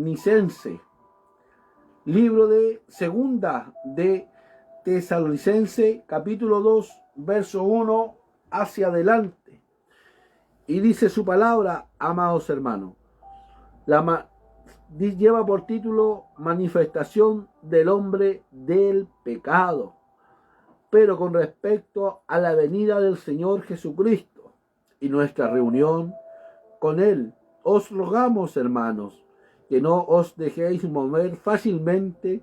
Tesalonicense. Libro de Segunda de Tesalonicense, capítulo 2, verso 1 hacia adelante. Y dice su palabra, amados hermanos. Lleva por título Manifestación del hombre del pecado. Pero con respecto a la venida del Señor Jesucristo y nuestra reunión con Él, os rogamos, hermanos, que no os dejéis mover fácilmente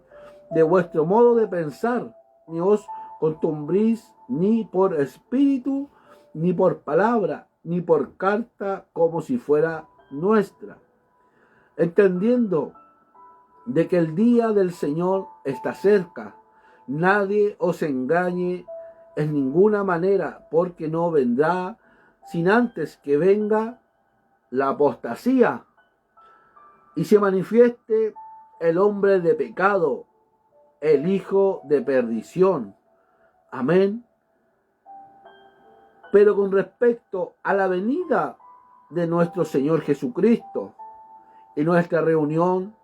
de vuestro modo de pensar, ni os acostumbréis ni por espíritu, ni por palabra, ni por carta, como si fuera nuestra, entendiendo de que el día del Señor está cerca. Nadie os engañe en ninguna manera, porque no vendrá sin antes que venga la apostasía y se manifieste el hombre de pecado, el hijo de perdición. Amén. Pero con respecto a la venida de nuestro Señor Jesucristo y nuestra reunión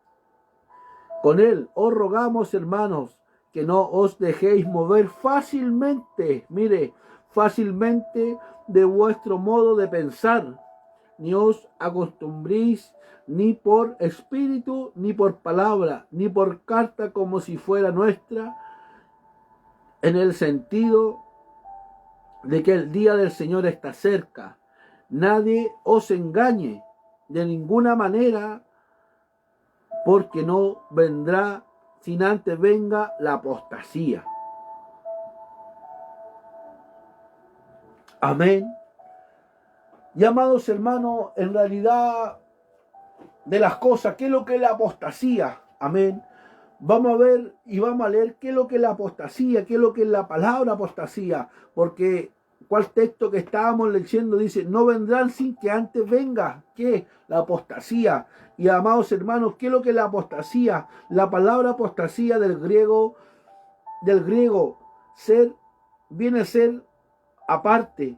con Él, os rogamos, hermanos, que no os dejéis mover fácilmente, fácilmente de vuestro modo de pensar, ni os acostumbréis ni por espíritu, ni por palabra, ni por carta, como si fuera nuestra, en el sentido de que el día del Señor está cerca. Nadie os engañe de ninguna manera, porque no vendrá sin antes venga la apostasía. Amén. Y amados hermanos, en realidad de las cosas, ¿qué es lo que es la apostasía? Amén. Vamos a ver y vamos a leer qué es lo que es la apostasía, qué es lo que es la palabra apostasía, porque cuál texto que estábamos leyendo dice, no vendrán sin que antes venga, ¿qué? La apostasía. Y amados hermanos, ¿qué es lo que es la apostasía? La palabra apostasía del griego, viene a ser aparte,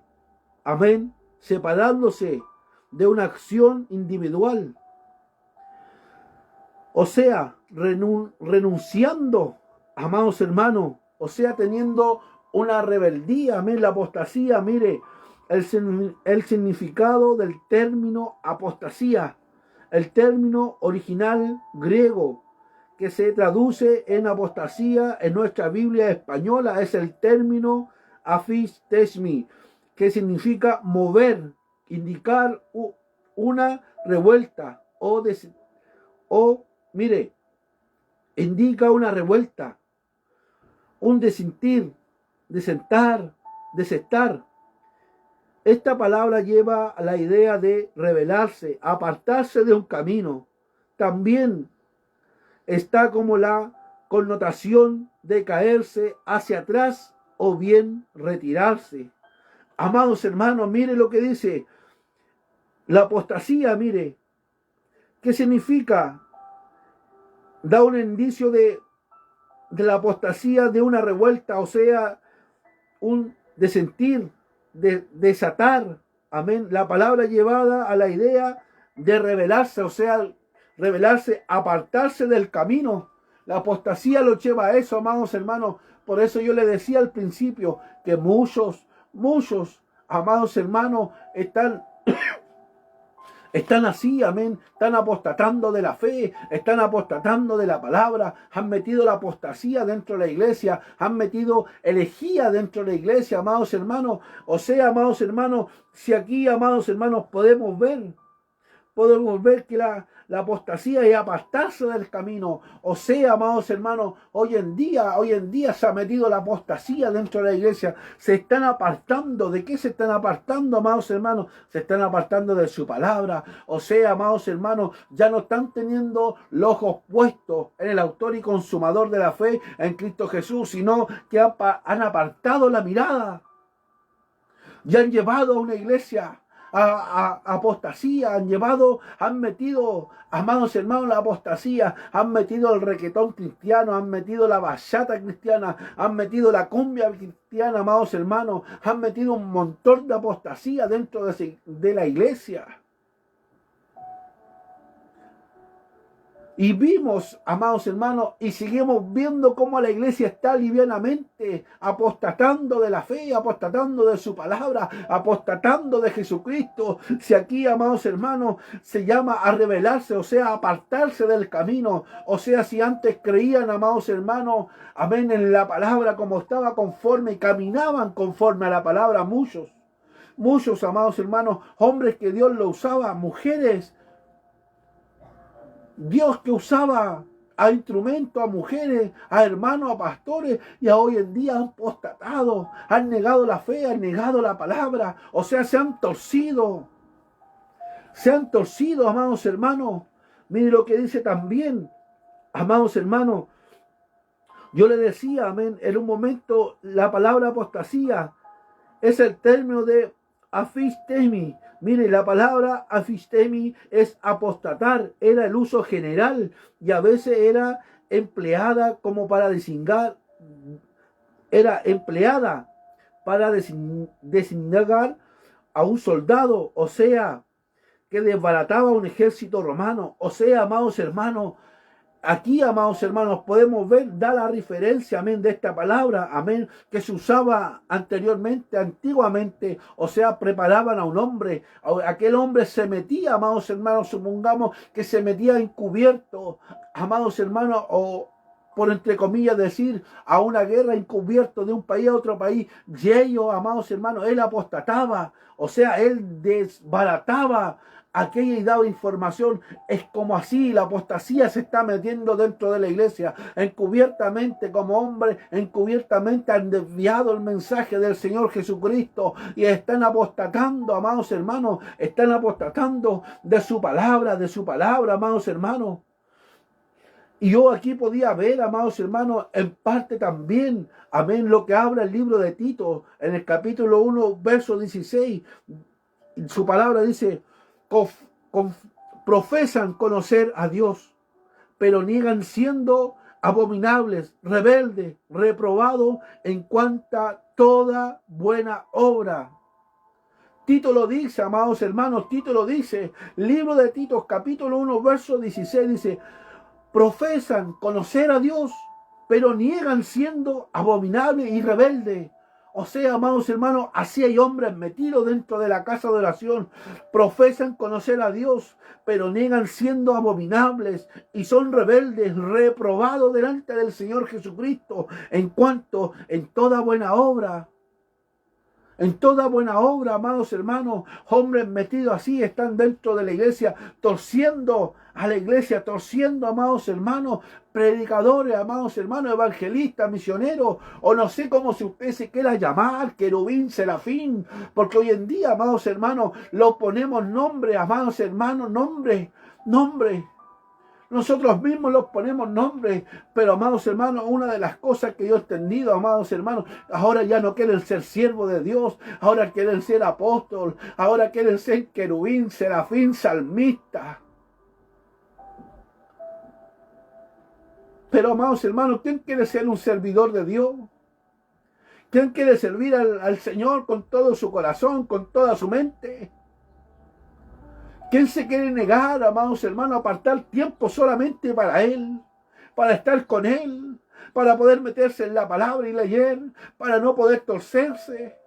amén, separándose de una acción individual. O sea, renunciando, amados hermanos, o sea, teniendo una rebeldía, amén, la apostasía, mire, el significado del término apostasía, el término original griego que se traduce en apostasía en nuestra Biblia española es el término aphistesmi, que significa mover, indicar una revuelta indica una revuelta, un desentir, desestar. Esta palabra lleva a la idea de rebelarse, apartarse de un camino. También está como la connotación de caerse hacia atrás o bien retirarse. Amados hermanos, mire lo que dice la apostasía, mire, ¿qué significa? Da un indicio de la apostasía, de una revuelta, o sea, un desentir, de desatar, amén, la palabra llevada a la idea de rebelarse, o sea, rebelarse, apartarse del camino. La apostasía lo lleva a eso, amados hermanos. Por eso yo le decía al principio que muchos, amados hermanos, están así, amén, están apostatando de la fe, están apostatando de la palabra, han metido la apostasía dentro de la iglesia, han metido herejía dentro de la iglesia, amados hermanos. O sea, amados hermanos, si aquí, amados hermanos, podemos ver que la apostasía es apartarse del camino. O sea, amados hermanos, hoy en día se ha metido la apostasía dentro de la iglesia. Se están apartando. ¿De qué se están apartando, amados hermanos? Se están apartando de su palabra. O sea, amados hermanos, ya no están teniendo los ojos puestos en el autor y consumador de la fe, en Cristo Jesús, sino que han apartado la mirada y han llevado a una iglesia a apostasía, han metido, amados hermanos, la apostasía, han metido el requetón cristiano, han metido la bachata cristiana, han metido la cumbia cristiana, amados hermanos, han metido un montón de apostasía dentro de la iglesia. Y vimos, amados hermanos, y seguimos viendo cómo la iglesia está livianamente apostatando de la fe, apostatando de su palabra, apostatando de Jesucristo. Si aquí, amados hermanos, se llama a rebelarse, o sea, apartarse del camino, o sea, si antes creían, amados hermanos, amén, en la palabra como estaba conforme y caminaban conforme a la palabra, muchos, amados hermanos, hombres que Dios lo usaba, mujeres, Dios que usaba a instrumentos, a mujeres, a hermanos, a pastores, y a hoy en día han apostatado, han negado la fe, han negado la palabra, o sea, se han torcido, amados hermanos. Mire lo que dice también, amados hermanos, yo le decía, amén, en un momento la palabra apostasía es el término de afistemi. Mire, la palabra afistemi es apostatar, era el uso general y a veces era empleada como para designar, era empleada para designar a un soldado, o sea, que desbarataba un ejército romano, o sea, amados hermanos, aquí, amados hermanos, podemos ver, da la referencia, amén, de esta palabra, amén, que se usaba anteriormente, antiguamente, o sea, preparaban a un hombre, aquel hombre se metía, amados hermanos, supongamos que se metía encubierto, amados hermanos, o por entre comillas decir, a una guerra encubierto de un país a otro país, y ellos, amados hermanos, él apostataba, o sea, él desbarataba aquella y daba información. Es como así la apostasía se está metiendo dentro de la iglesia, encubiertamente como hombres, encubiertamente han desviado el mensaje del Señor Jesucristo y están apostatando, amados hermanos, están apostatando de su palabra, amados hermanos. Y yo aquí podía ver, amados hermanos, en parte también, amén, lo que habla el libro de Tito, en el capítulo 1, verso 16, su palabra dice, profesan conocer a Dios, pero niegan siendo abominables, rebeldes, reprobados en cuanto a toda buena obra. Tito lo dice, amados hermanos, Tito lo dice, libro de Tito, capítulo 1, verso 16, dice, profesan conocer a Dios, pero niegan siendo abominables y rebeldes. O sea, amados hermanos, así hay hombres metidos dentro de la casa de oración. Profesan conocer a Dios, pero niegan siendo abominables y son rebeldes, reprobados delante del Señor Jesucristo en cuanto en toda buena obra. En toda buena obra, amados hermanos, hombres metidos así están dentro de la iglesia, torciendo a la iglesia, torciendo, amados hermanos, predicadores, amados hermanos, evangelistas, misioneros, o no sé cómo si usted se quiera llamar, querubín, serafín, porque hoy en día, amados hermanos, lo ponemos nombre, amados hermanos, nombre. Nosotros mismos los ponemos nombres, pero amados hermanos, una de las cosas que yo he entendido, amados hermanos, ahora ya no quieren ser siervos de Dios, ahora quieren ser apóstol, ahora quieren ser querubín, serafín, salmista. Pero amados hermanos, ¿quién quiere ser un servidor de Dios? ¿Quién quiere servir al Señor con todo su corazón, con toda su mente? ¿Quién se quiere negar, amados hermanos, a apartar tiempo solamente para Él, para estar con Él, para poder meterse en la palabra y leer, para no poder torcerse,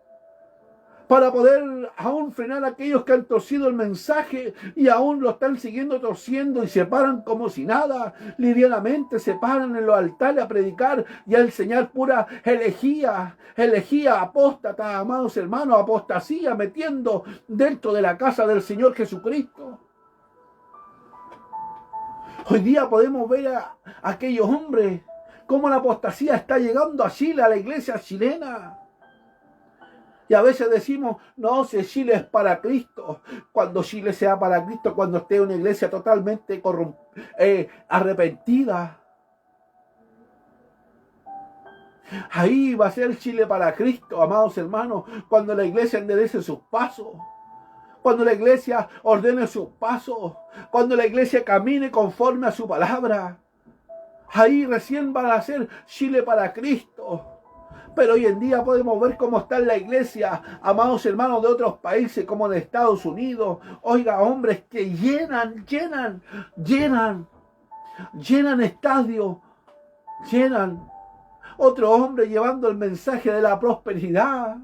para poder aún frenar a aquellos que han torcido el mensaje y aún lo están siguiendo torciendo y se paran como si nada, livianamente se paran en los altares a predicar y a enseñar pura herejía, apóstata, amados hermanos, apostasía, metiendo dentro de la casa del Señor Jesucristo. Hoy día podemos ver a aquellos hombres, cómo la apostasía está llegando a Chile, a la iglesia chilena. Y a veces decimos, no, si Chile es para Cristo. Cuando Chile sea para Cristo, cuando esté una iglesia totalmente arrepentida. Ahí va a ser Chile para Cristo, amados hermanos, cuando la iglesia enderece sus pasos. Cuando la iglesia ordene sus pasos. Cuando la iglesia camine conforme a su palabra. Ahí recién va a ser Chile para Cristo. Pero hoy en día podemos ver cómo está la iglesia, amados hermanos de otros países como de Estados Unidos. Oiga, hombres que llenan llenan estadios, llenan. Otro hombre llevando el mensaje de la prosperidad.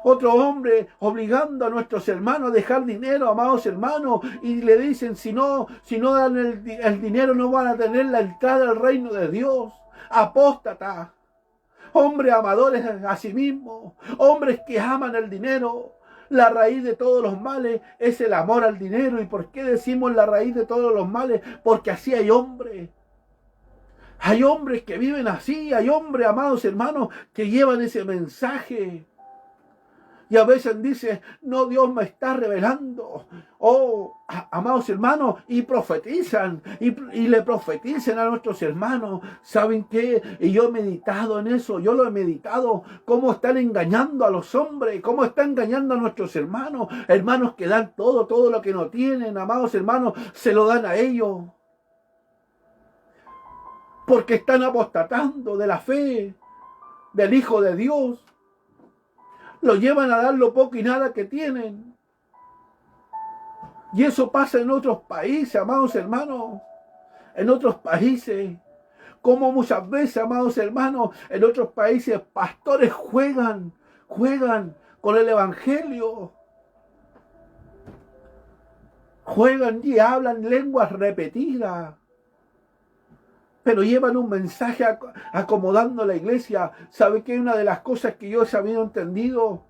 Otro hombre obligando a nuestros hermanos a dejar dinero, amados hermanos, y le dicen, si no dan el dinero no van a tener la entrada al reino de Dios. Apóstata. Hombres amadores a sí mismos, hombres que aman el dinero. La raíz de todos los males es el amor al dinero. ¿Y por qué decimos la raíz de todos los males? Porque así hay hombres. Hay hombres que viven así, hay hombres, amados hermanos, que llevan ese mensaje. Y a veces dice, no, Dios me está revelando. Oh, amados hermanos, y profetizan, y le profetizan a nuestros hermanos. ¿Saben qué? Y yo he meditado en eso, yo lo he meditado, cómo están engañando a los hombres, cómo están engañando a nuestros hermanos. Hermanos que dan todo lo que no tienen, amados hermanos, se lo dan a ellos. Porque están apostatando de la fe del Hijo de Dios. Lo llevan a dar lo poco y nada que tienen. Y eso pasa en otros países, amados hermanos. En otros países. Como muchas veces, amados hermanos, en otros países pastores juegan con el evangelio. Juegan y hablan lenguas repetidas. Pero llevan un mensaje acomodando la iglesia. ¿Sabe qué? Una de las cosas que yo he sabido entendido,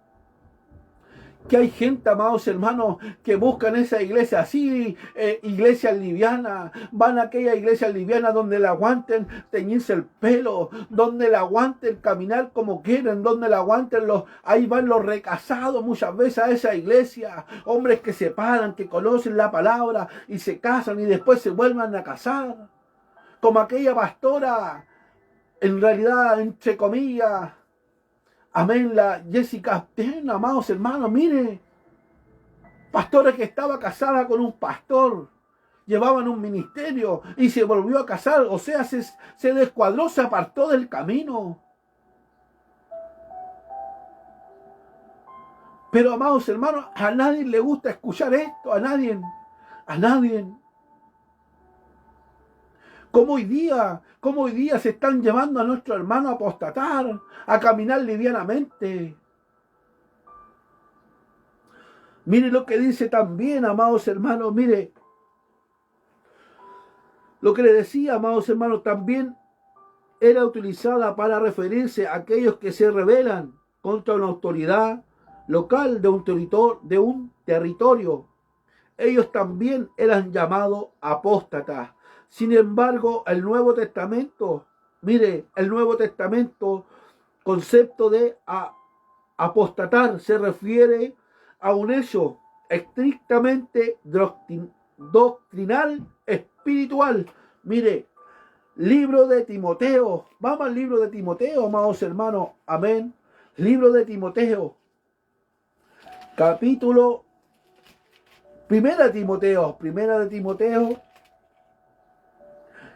que hay gente, amados hermanos, que buscan esa iglesia así, iglesias livianas. Van a aquella iglesia liviana donde le aguanten teñirse el pelo, donde le aguanten caminar como quieren, donde le aguanten ahí van los recasados muchas veces a esa iglesia. Hombres que se paran, que conocen la palabra y se casan y después se vuelvan a casar. Como aquella pastora, en realidad, entre comillas, amén, la Jessica Ten, amados hermanos, mire, pastora que estaba casada con un pastor, llevaban un ministerio y se volvió a casar, o sea, se descuadró, se apartó del camino. Pero, amados hermanos, a nadie le gusta escuchar esto, a nadie. Como hoy día se están llevando a nuestro hermano a apostatar, a caminar livianamente. Mire lo que dice también, amados hermanos, mire. Lo que le decía, amados hermanos, también era utilizada para referirse a aquellos que se rebelan contra una autoridad local de un territorio. Ellos también eran llamados apóstatas. Sin embargo, el Nuevo Testamento, mire, el Nuevo Testamento, concepto de apostatar, se refiere a un hecho estrictamente doctrinal, espiritual. Mire, libro de Timoteo, vamos al libro de Timoteo, amados hermanos, amén. Libro de Timoteo, capítulo, primera de Timoteo,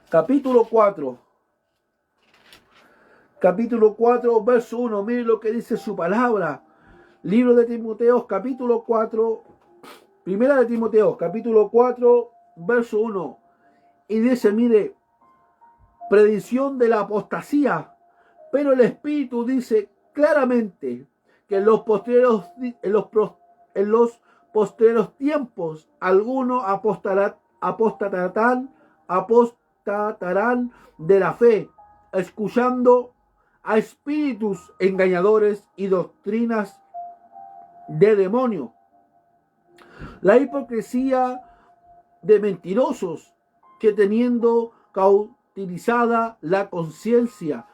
capítulo 4, verso 1, mire lo que dice su palabra. Libro de Timoteo, capítulo 4, primera de Timoteo, capítulo 4, verso 1. Y dice, mire, predicción de la apostasía. Pero el Espíritu dice claramente que en los postreros tiempos algunos apostatarán de la fe, escuchando a espíritus engañadores y doctrinas de demonios. La hipocresía de mentirosos que teniendo cauterizada la conciencia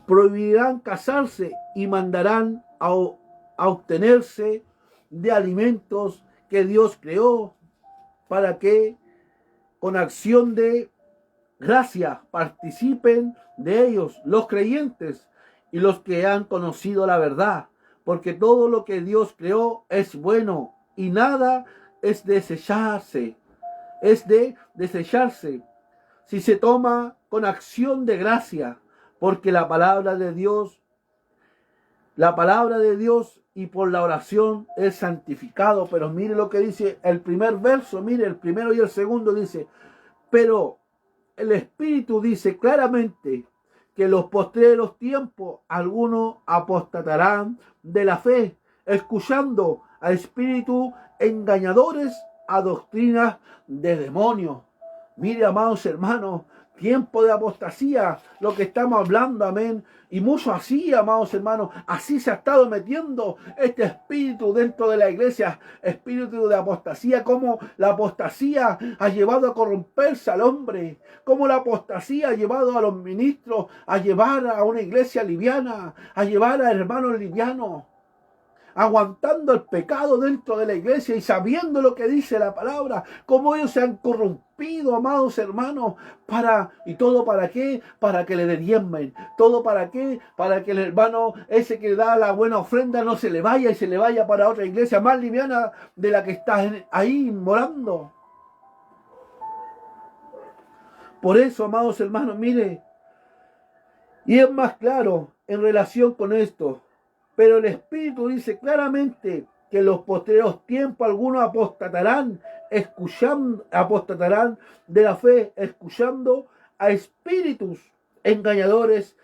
prohibirán casarse y mandarán a obtenerse de alimentos que Dios creó para que con acción de gracia participen de ellos los creyentes y los que han conocido la verdad, porque todo lo que Dios creó es bueno y nada es de desecharse si se toma con acción de gracia, porque la palabra de Dios y por la oración es santificado. Pero mire lo que dice el primer verso, mire el primero y el segundo dice, pero el Espíritu dice claramente que en los postreros tiempos algunos apostatarán de la fe, escuchando a espíritus engañadores, a doctrinas de demonios. Mire, amados hermanos, tiempo de apostasía, lo que estamos hablando, amén. Y mucho así, amados hermanos, así se ha estado metiendo este espíritu dentro de la iglesia, espíritu de apostasía, como la apostasía ha llevado a corromperse al hombre, como la apostasía ha llevado a los ministros a llevar a una iglesia liviana, a llevar a hermanos livianos, aguantando el pecado dentro de la iglesia y sabiendo lo que dice la palabra, cómo ellos se han corrompido, amados hermanos, ¿y todo para qué? Para que le diezmen. ¿Todo para qué? Para que el hermano ese que da la buena ofrenda no se le vaya y se le vaya para otra iglesia más liviana de la que está ahí morando. Por eso, amados hermanos, mire, y es más claro en relación con esto. Pero el Espíritu dice claramente que en los postreros tiempos algunos apostatarán de la fe, escuchando a espíritus engañadores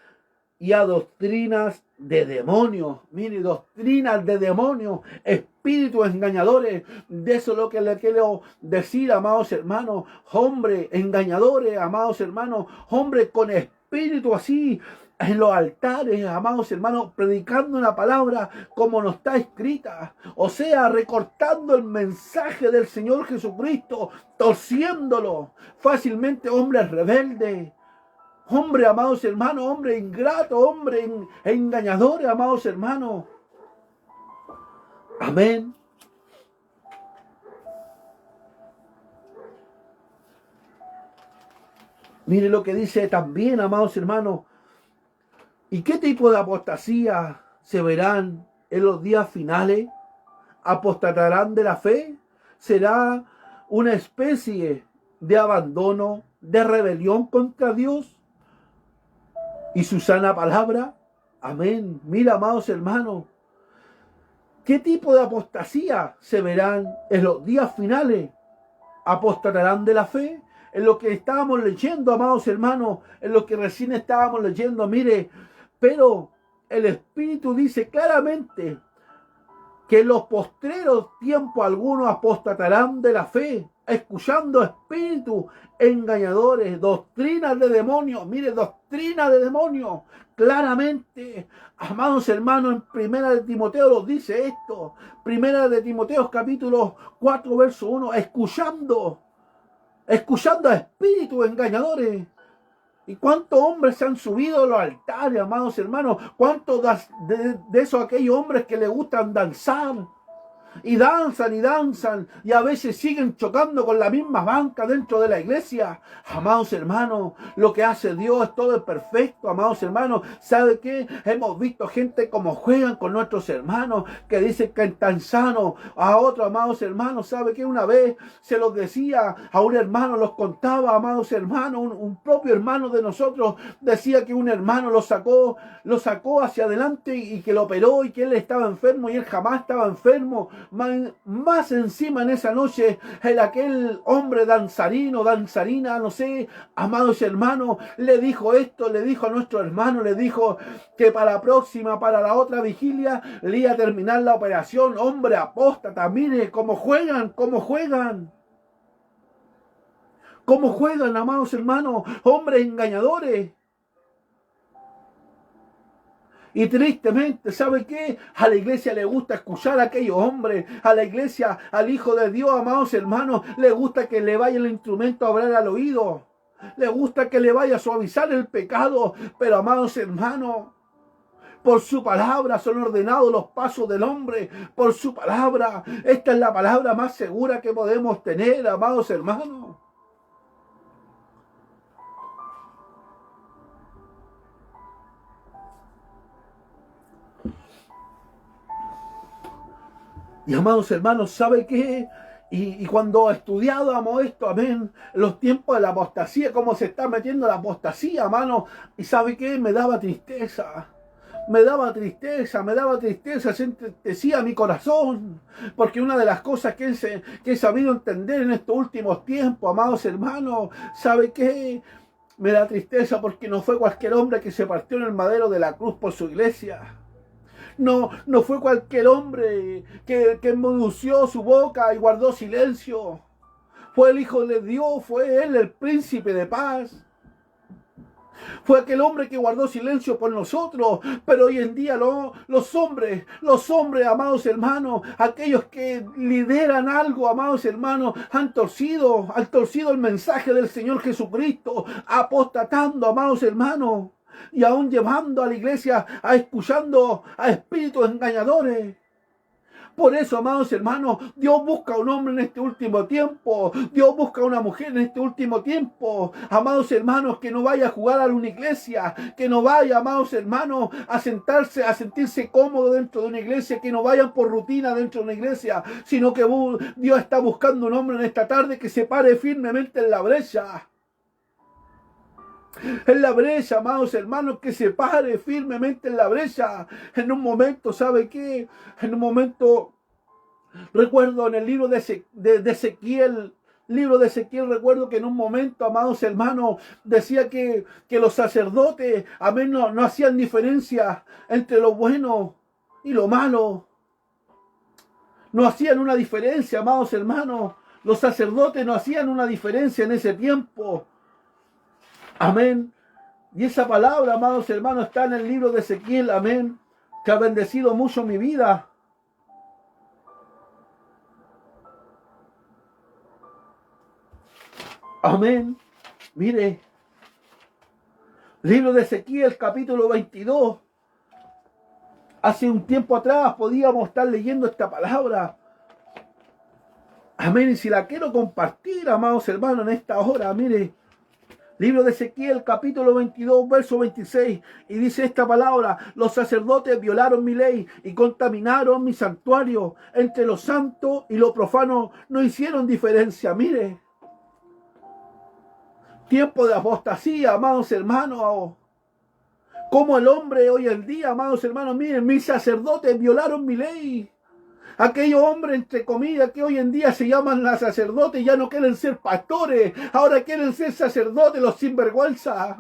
y a doctrinas de demonios. Mire, doctrinas de demonios, espíritus engañadores. De eso es lo que le quiero decir, amados hermanos. Hombres engañadores, amados hermanos. Hombres con espíritu así en los altares, amados hermanos, predicando una palabra como no está escrita, o sea, recortando el mensaje del Señor Jesucristo, torciéndolo, fácilmente hombres rebeldes, hombre, amados hermanos, hombre ingrato, hombre engañadores, amados hermanos. Amén. Mire lo que dice también, amados hermanos. ¿Y qué tipo de apostasía se verán en los días finales? ¿Apostatarán de la fe? ¿Será una especie de abandono, de rebelión contra Dios y su sana palabra? Amén. Mira, amados hermanos, ¿qué tipo de apostasía se verán en los días finales? ¿Apostatarán de la fe? En lo que estábamos leyendo, amados hermanos, en lo que recién estábamos leyendo, mire, pero el Espíritu dice claramente que en los postreros tiempos algunos apostatarán de la fe, escuchando espíritus engañadores, doctrinas de demonios. Mire, doctrina de demonios. Claramente, amados hermanos, en Primera de Timoteo nos dice esto. Primera de Timoteo capítulo 4, verso 1, escuchando a espíritus engañadores. ¿Y cuántos hombres se han subido a los altares, amados hermanos? ¿Cuántos de esos aquellos hombres que les gustan danzar? Y danzan, y a veces siguen chocando con la misma banca dentro de la iglesia. Amados hermanos, lo que hace Dios es todo perfecto, amados hermanos. ¿Sabe qué? Hemos visto gente como juegan con nuestros hermanos, que dicen que están sanos. A otros, amados hermanos, ¿sabe qué? Una vez se los decía a un hermano, los contaba, amados hermanos, un propio hermano de nosotros decía que un hermano lo sacó hacia adelante y que lo operó y que él estaba enfermo y él jamás estaba enfermo. Más encima en esa noche, aquel hombre danzarina, no sé, amados hermanos, le dijo esto, le dijo a nuestro hermano, le dijo que para la otra vigilia, le iba a terminar la operación. Hombre apóstata, mire cómo juegan, amados hermanos, hombres engañadores. Y tristemente, ¿sabe qué? A la iglesia le gusta escuchar a aquellos hombres. A la iglesia, al Hijo de Dios, amados hermanos, le gusta que le vaya el instrumento a hablar al oído. Le gusta que le vaya a suavizar el pecado. Pero, amados hermanos, por su palabra son ordenados los pasos del hombre. Por su palabra. Esta es la palabra más segura que podemos tener, amados hermanos. Y amados hermanos, ¿sabe qué? Y cuando estudiábamos esto, amén, los tiempos de la apostasía, cómo se está metiendo la apostasía, hermano, y ¿sabe qué? Me daba tristeza, se entristecía mi corazón, porque una de las cosas que he sabido entender en estos últimos tiempos, amados hermanos, ¿sabe qué? Me da tristeza porque no fue cualquier hombre que se partió en el madero de la cruz por su iglesia. No fue cualquier hombre que enmudeció su boca y guardó silencio. Fue el Hijo de Dios, fue Él el príncipe de paz. Fue aquel hombre que guardó silencio por nosotros, pero hoy en día los hombres, amados hermanos, aquellos que lideran algo, amados hermanos, han torcido el mensaje del Señor Jesucristo, apostatando, amados hermanos, y aún llevando a la iglesia a escuchando a espíritus engañadores. Por eso, amados hermanos, Dios busca un hombre en este último tiempo. Dios busca una mujer en este último tiempo. Amados hermanos, que no vaya a jugar a una iglesia. Que no vaya, amados hermanos, a sentirse cómodo dentro de una iglesia. Que no vayan por rutina dentro de una iglesia. Sino que Dios está buscando un hombre en esta tarde que se pare firmemente en la brecha. En la brecha, amados hermanos, que se pare firmemente en la brecha. En un momento, ¿sabe qué? En un momento, recuerdo en el libro de Ezequiel, recuerdo que en un momento, amados hermanos, decía que los sacerdotes, amén, no hacían diferencia entre lo bueno y lo malo. No hacían una diferencia, amados hermanos. Los sacerdotes no hacían una diferencia en ese tiempo. Amén. Y esa palabra, amados hermanos, está en el libro de Ezequiel. Amén. Que ha bendecido mucho mi vida. Amén. Mire. Libro de Ezequiel, capítulo 22. Hace un tiempo atrás podíamos estar leyendo esta palabra. Amén. Y si la quiero compartir, amados hermanos, en esta hora, mire. Libro de Ezequiel, capítulo 22, verso 26, y dice esta palabra: los sacerdotes violaron mi ley y contaminaron mi santuario. Entre lo santo y lo profano no hicieron diferencia. Mire, tiempo de apostasía, amados hermanos. Como el hombre hoy en día, amados hermanos, miren, mis sacerdotes violaron mi ley. Aquellos hombres, entre comillas, que hoy en día se llaman las sacerdotes, ya no quieren ser pastores, ahora quieren ser sacerdotes, los sinvergüenza.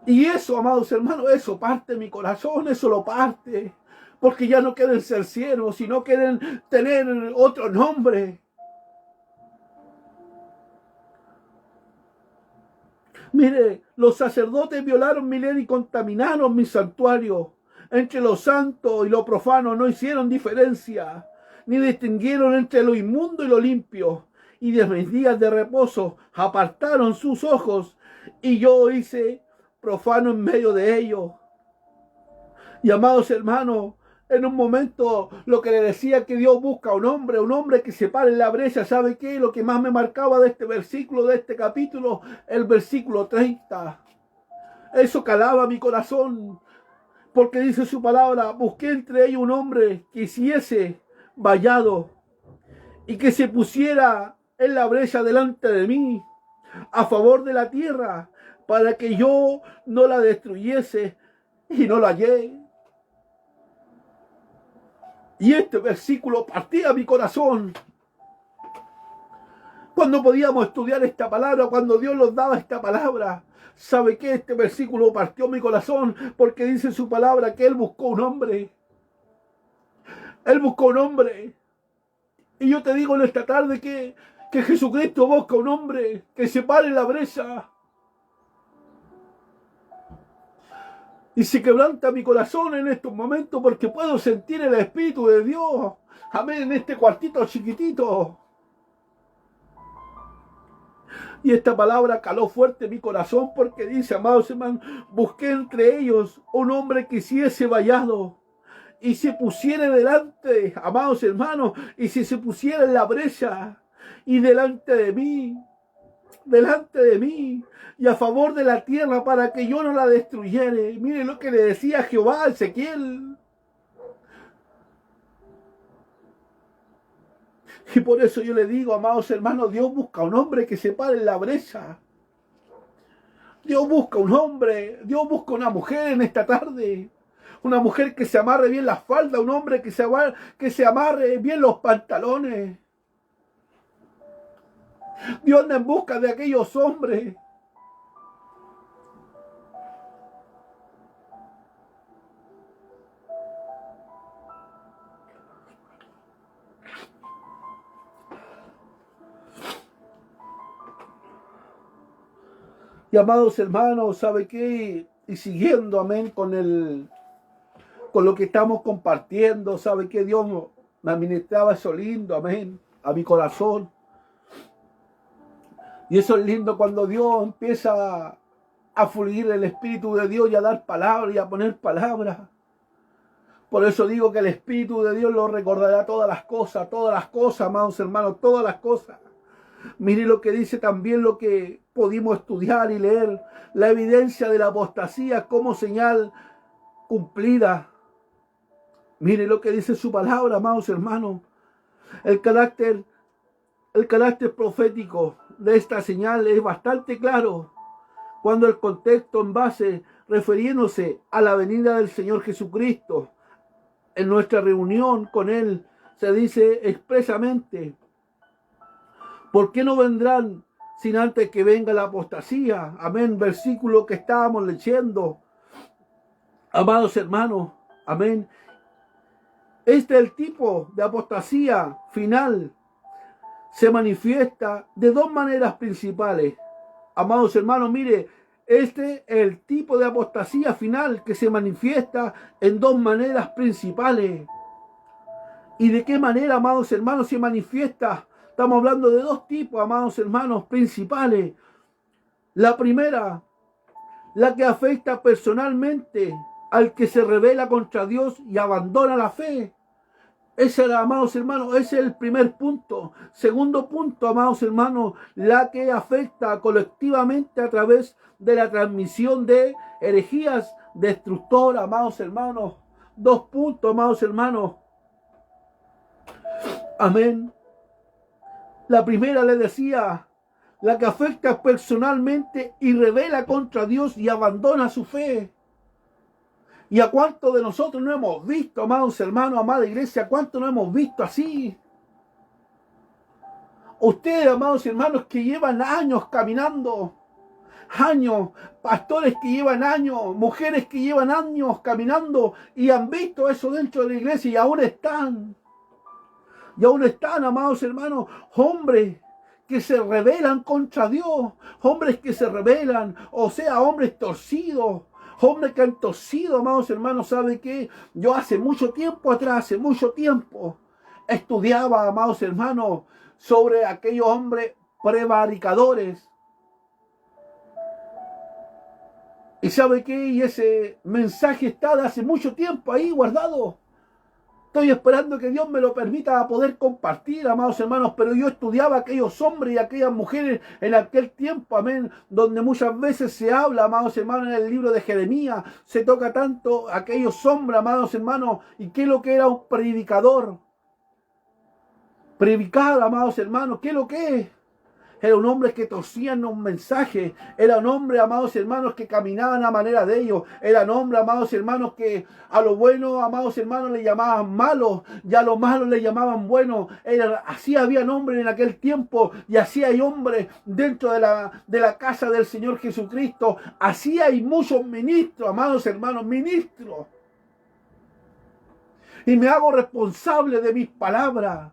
Y eso, amados hermanos, eso parte mi corazón, eso lo parte. Porque ya no quieren ser siervos, sino quieren tener otro nombre. Mire, los sacerdotes violaron mi ley y contaminaron mi santuario. Entre lo santo y lo profano no hicieron diferencia, ni distinguieron entre lo inmundo y lo limpio. Y de mis días de reposo apartaron sus ojos, y yo hice profano en medio de ellos. Y amados hermanos, en un momento lo que le decía que Dios busca un hombre que se pare en la brecha. ¿Sabe qué? Lo que más me marcaba de este versículo, de este capítulo, el versículo 30. Eso calaba mi corazón, porque dice su palabra: busqué entre ellos un hombre que hiciese vallado y que se pusiera en la brecha delante de mí, a favor de la tierra, para que yo no la destruyese, y no la hallé. Y este versículo partía mi corazón. Cuando podíamos estudiar esta palabra, cuando Dios nos daba esta palabra, ¿sabe qué? Este versículo partió mi corazón, porque dice su palabra que Él buscó un hombre. Él buscó un hombre. Y yo te digo en esta tarde que Jesucristo busca un hombre que se pare en la brecha. Y se quebranta mi corazón en estos momentos, porque puedo sentir el Espíritu de Dios. Amén, en este cuartito chiquitito. Y esta palabra caló fuerte mi corazón, porque dice, amados hermanos, busqué entre ellos un hombre que hiciese vallado y se pusiera delante, amados hermanos, y si se pusiera en la brecha y delante de mí, y a favor de la tierra, para que yo no la destruyera. Mire lo que le decía Jehová a Ezequiel. Y por eso yo le digo, amados hermanos, Dios busca un hombre que se pare en la brecha. Dios busca un hombre, Dios busca una mujer en esta tarde. Una mujer que se amarre bien la falda, un hombre que se amarre bien los pantalones. Dios anda en busca de aquellos hombres y amados hermanos, ¿sabe qué? Y siguiendo, amén, con lo que estamos compartiendo, ¿sabe qué? Dios me administraba eso lindo, amén, a mi corazón. Y eso es lindo cuando Dios empieza a fluir el Espíritu de Dios y a dar palabras y a poner palabras. Por eso digo que el Espíritu de Dios lo recordará todas las cosas, amados hermanos, todas las cosas. Mire lo que dice también lo que pudimos estudiar y leer, la evidencia de la apostasía como señal cumplida. Mire lo que dice su palabra, amados hermanos. El carácter profético de esta señal es bastante claro cuando el contexto en base refiriéndose a la venida del Señor Jesucristo en nuestra reunión con Él se dice expresamente: ¿por qué no vendrán sin antes que venga la apostasía? Amén, versículo que estábamos leyendo, amados hermanos, amén. Este es el tipo de apostasía final. Se manifiesta de dos maneras principales. Amados hermanos, mire, este es el tipo de apostasía final que se manifiesta en dos maneras principales. ¿Y de qué manera, amados hermanos, se manifiesta? Estamos hablando de dos tipos, amados hermanos, principales. La primera, la que afecta personalmente al que se rebela contra Dios y abandona la fe. Ese, amados hermanos, ese es el primer punto. Segundo punto, amados hermanos, la que afecta colectivamente a través de la transmisión de herejías destructoras, amados hermanos. Dos puntos, amados hermanos. Amén. La primera le decía, la que afecta personalmente y rebela contra Dios y abandona su fe. ¿Y a cuántos de nosotros no hemos visto, amados hermanos, amada iglesia, cuántos no hemos visto así? Ustedes, amados hermanos, que llevan años caminando, años, pastores que llevan años, mujeres que llevan años caminando y han visto eso dentro de la iglesia y aún están, amados hermanos, hombres que se rebelan contra Dios, hombres que se rebelan, o sea, hombres torcidos, hombres que han torcido, amados hermanos. ¿Sabe qué? Yo hace mucho tiempo estudiaba, amados hermanos, sobre aquellos hombres prevaricadores. ¿Y sabe qué? Y ese mensaje está de hace mucho tiempo ahí guardado. Estoy esperando que Dios me lo permita poder compartir, amados hermanos, pero yo estudiaba aquellos hombres y aquellas mujeres en aquel tiempo, amén, donde muchas veces se habla, amados hermanos, en el libro de Jeremías, se toca tanto aquellos hombres, amados hermanos, y qué es lo que era un predicador. Predicar, amados hermanos, ¿qué es lo que es? Era un hombre que torcían un mensaje. Era un hombre, amados hermanos, que caminaban a manera de ellos. Era un hombre, amados hermanos, que a lo bueno, amados hermanos, le llamaban malo. Y a lo malo le llamaban bueno. Así había hombres en aquel tiempo. Y así hay hombres dentro de la casa del Señor Jesucristo. Así hay muchos ministros, amados hermanos, ministros. Y me hago responsable de mis palabras.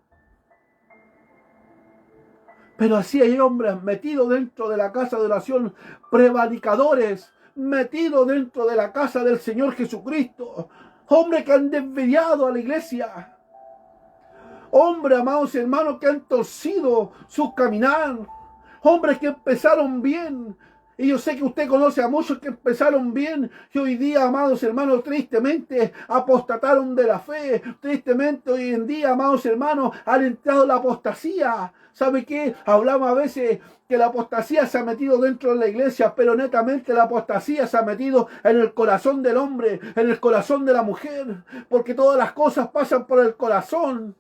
Pero así hay hombres metidos dentro de la casa de oración, prevaricadores, metidos dentro de la casa del Señor Jesucristo. Hombres que han desviado a la iglesia. Hombres, amados hermanos, que han torcido su caminar. Hombres que empezaron bien. Y yo sé que usted conoce a muchos que empezaron bien y hoy día, amados hermanos, tristemente apostataron de la fe. Tristemente hoy en día, amados hermanos, han entrado la apostasía. ¿Sabe qué? Hablamos a veces que la apostasía se ha metido dentro de la iglesia, pero netamente la apostasía se ha metido en el corazón del hombre, en el corazón de la mujer, porque todas las cosas pasan por el corazón.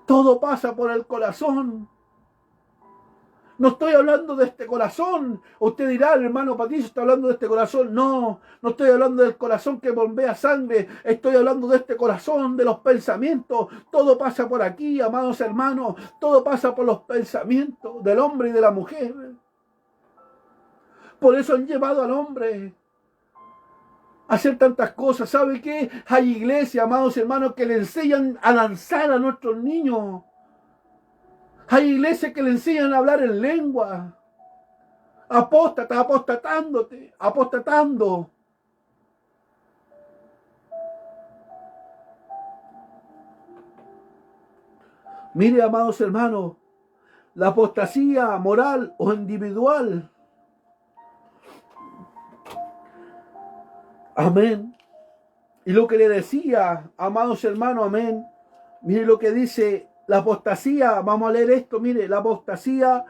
Todo pasa por el corazón. No estoy hablando de este corazón. Usted dirá, el hermano Patricio está hablando de este corazón. No, no estoy hablando del corazón que bombea sangre. Estoy hablando de este corazón, de los pensamientos. Todo pasa por aquí, amados hermanos. Todo pasa por los pensamientos del hombre y de la mujer. Por eso han llevado al hombre a hacer tantas cosas. ¿Sabe qué? Hay iglesias, amados hermanos, que le enseñan a lanzar a nuestros niños. Hay iglesias que le enseñan a hablar en lengua. Apóstata, apostatándote, apostatando. Mire, amados hermanos, la apostasía moral o individual. Amén. Y lo que le decía, amados hermanos, amén. Mire lo que dice la apostasía. Vamos a leer esto, mire, la apostasía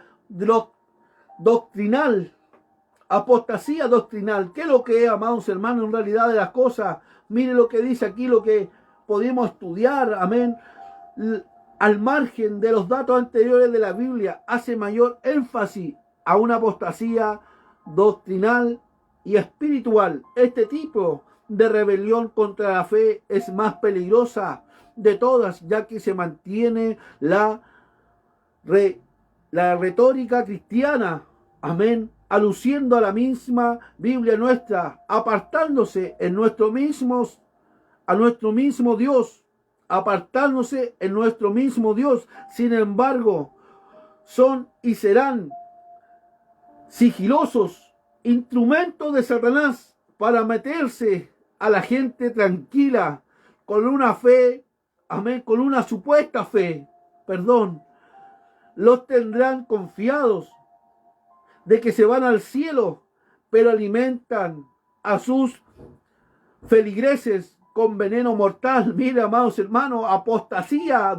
doctrinal. Apostasía doctrinal. ¿Qué es lo que es, amados hermanos, en realidad de las cosas? Mire lo que dice aquí, lo que podemos estudiar, amén. Al margen de los datos anteriores de la Biblia, hace mayor énfasis a una apostasía doctrinal y espiritual. Este tipo de rebelión contra la fe es más peligrosa de todas, ya que se mantiene la retórica cristiana, amén, aluciendo a la misma Biblia nuestra, apartándose a nuestro mismo Dios, apartándose en nuestro mismo Dios. Sin embargo, son y serán sigilosos instrumentos de Satanás para meterse a la gente tranquila con una fe, amén, con una supuesta fe, perdón. Los tendrán confiados de que se van al cielo, pero alimentan a sus feligreses con veneno mortal. Mire, amados hermanos, apostasía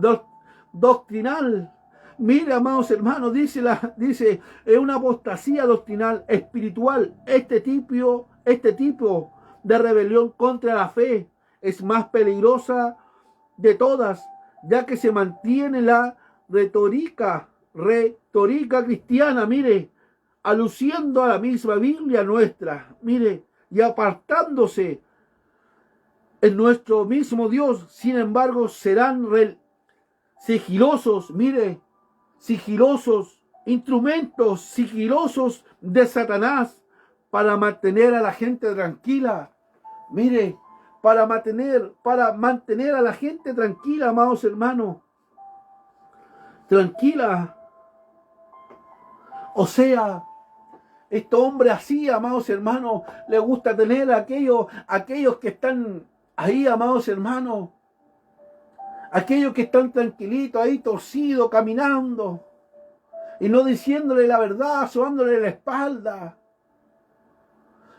doctrinal. Mire, amados hermanos, dice, es una apostasía doctrinal espiritual. Este tipo de rebelión contra la fe es más peligrosa de todas, ya que se mantiene la retórica cristiana, mire, aluciendo a la misma Biblia nuestra, mire, y apartándose en nuestro mismo Dios. Sin embargo, serán sigilosos, mire, sigilosos, instrumentos sigilosos de Satanás para mantener a la gente tranquila. Mire, para mantener a la gente tranquila, amados hermanos. Tranquila. O sea, este hombre así, amados hermanos, le gusta tener a aquellos que están ahí, amados hermanos, aquellos que están tranquilitos ahí, torcidos, caminando, y no diciéndole la verdad, sobándole la espalda.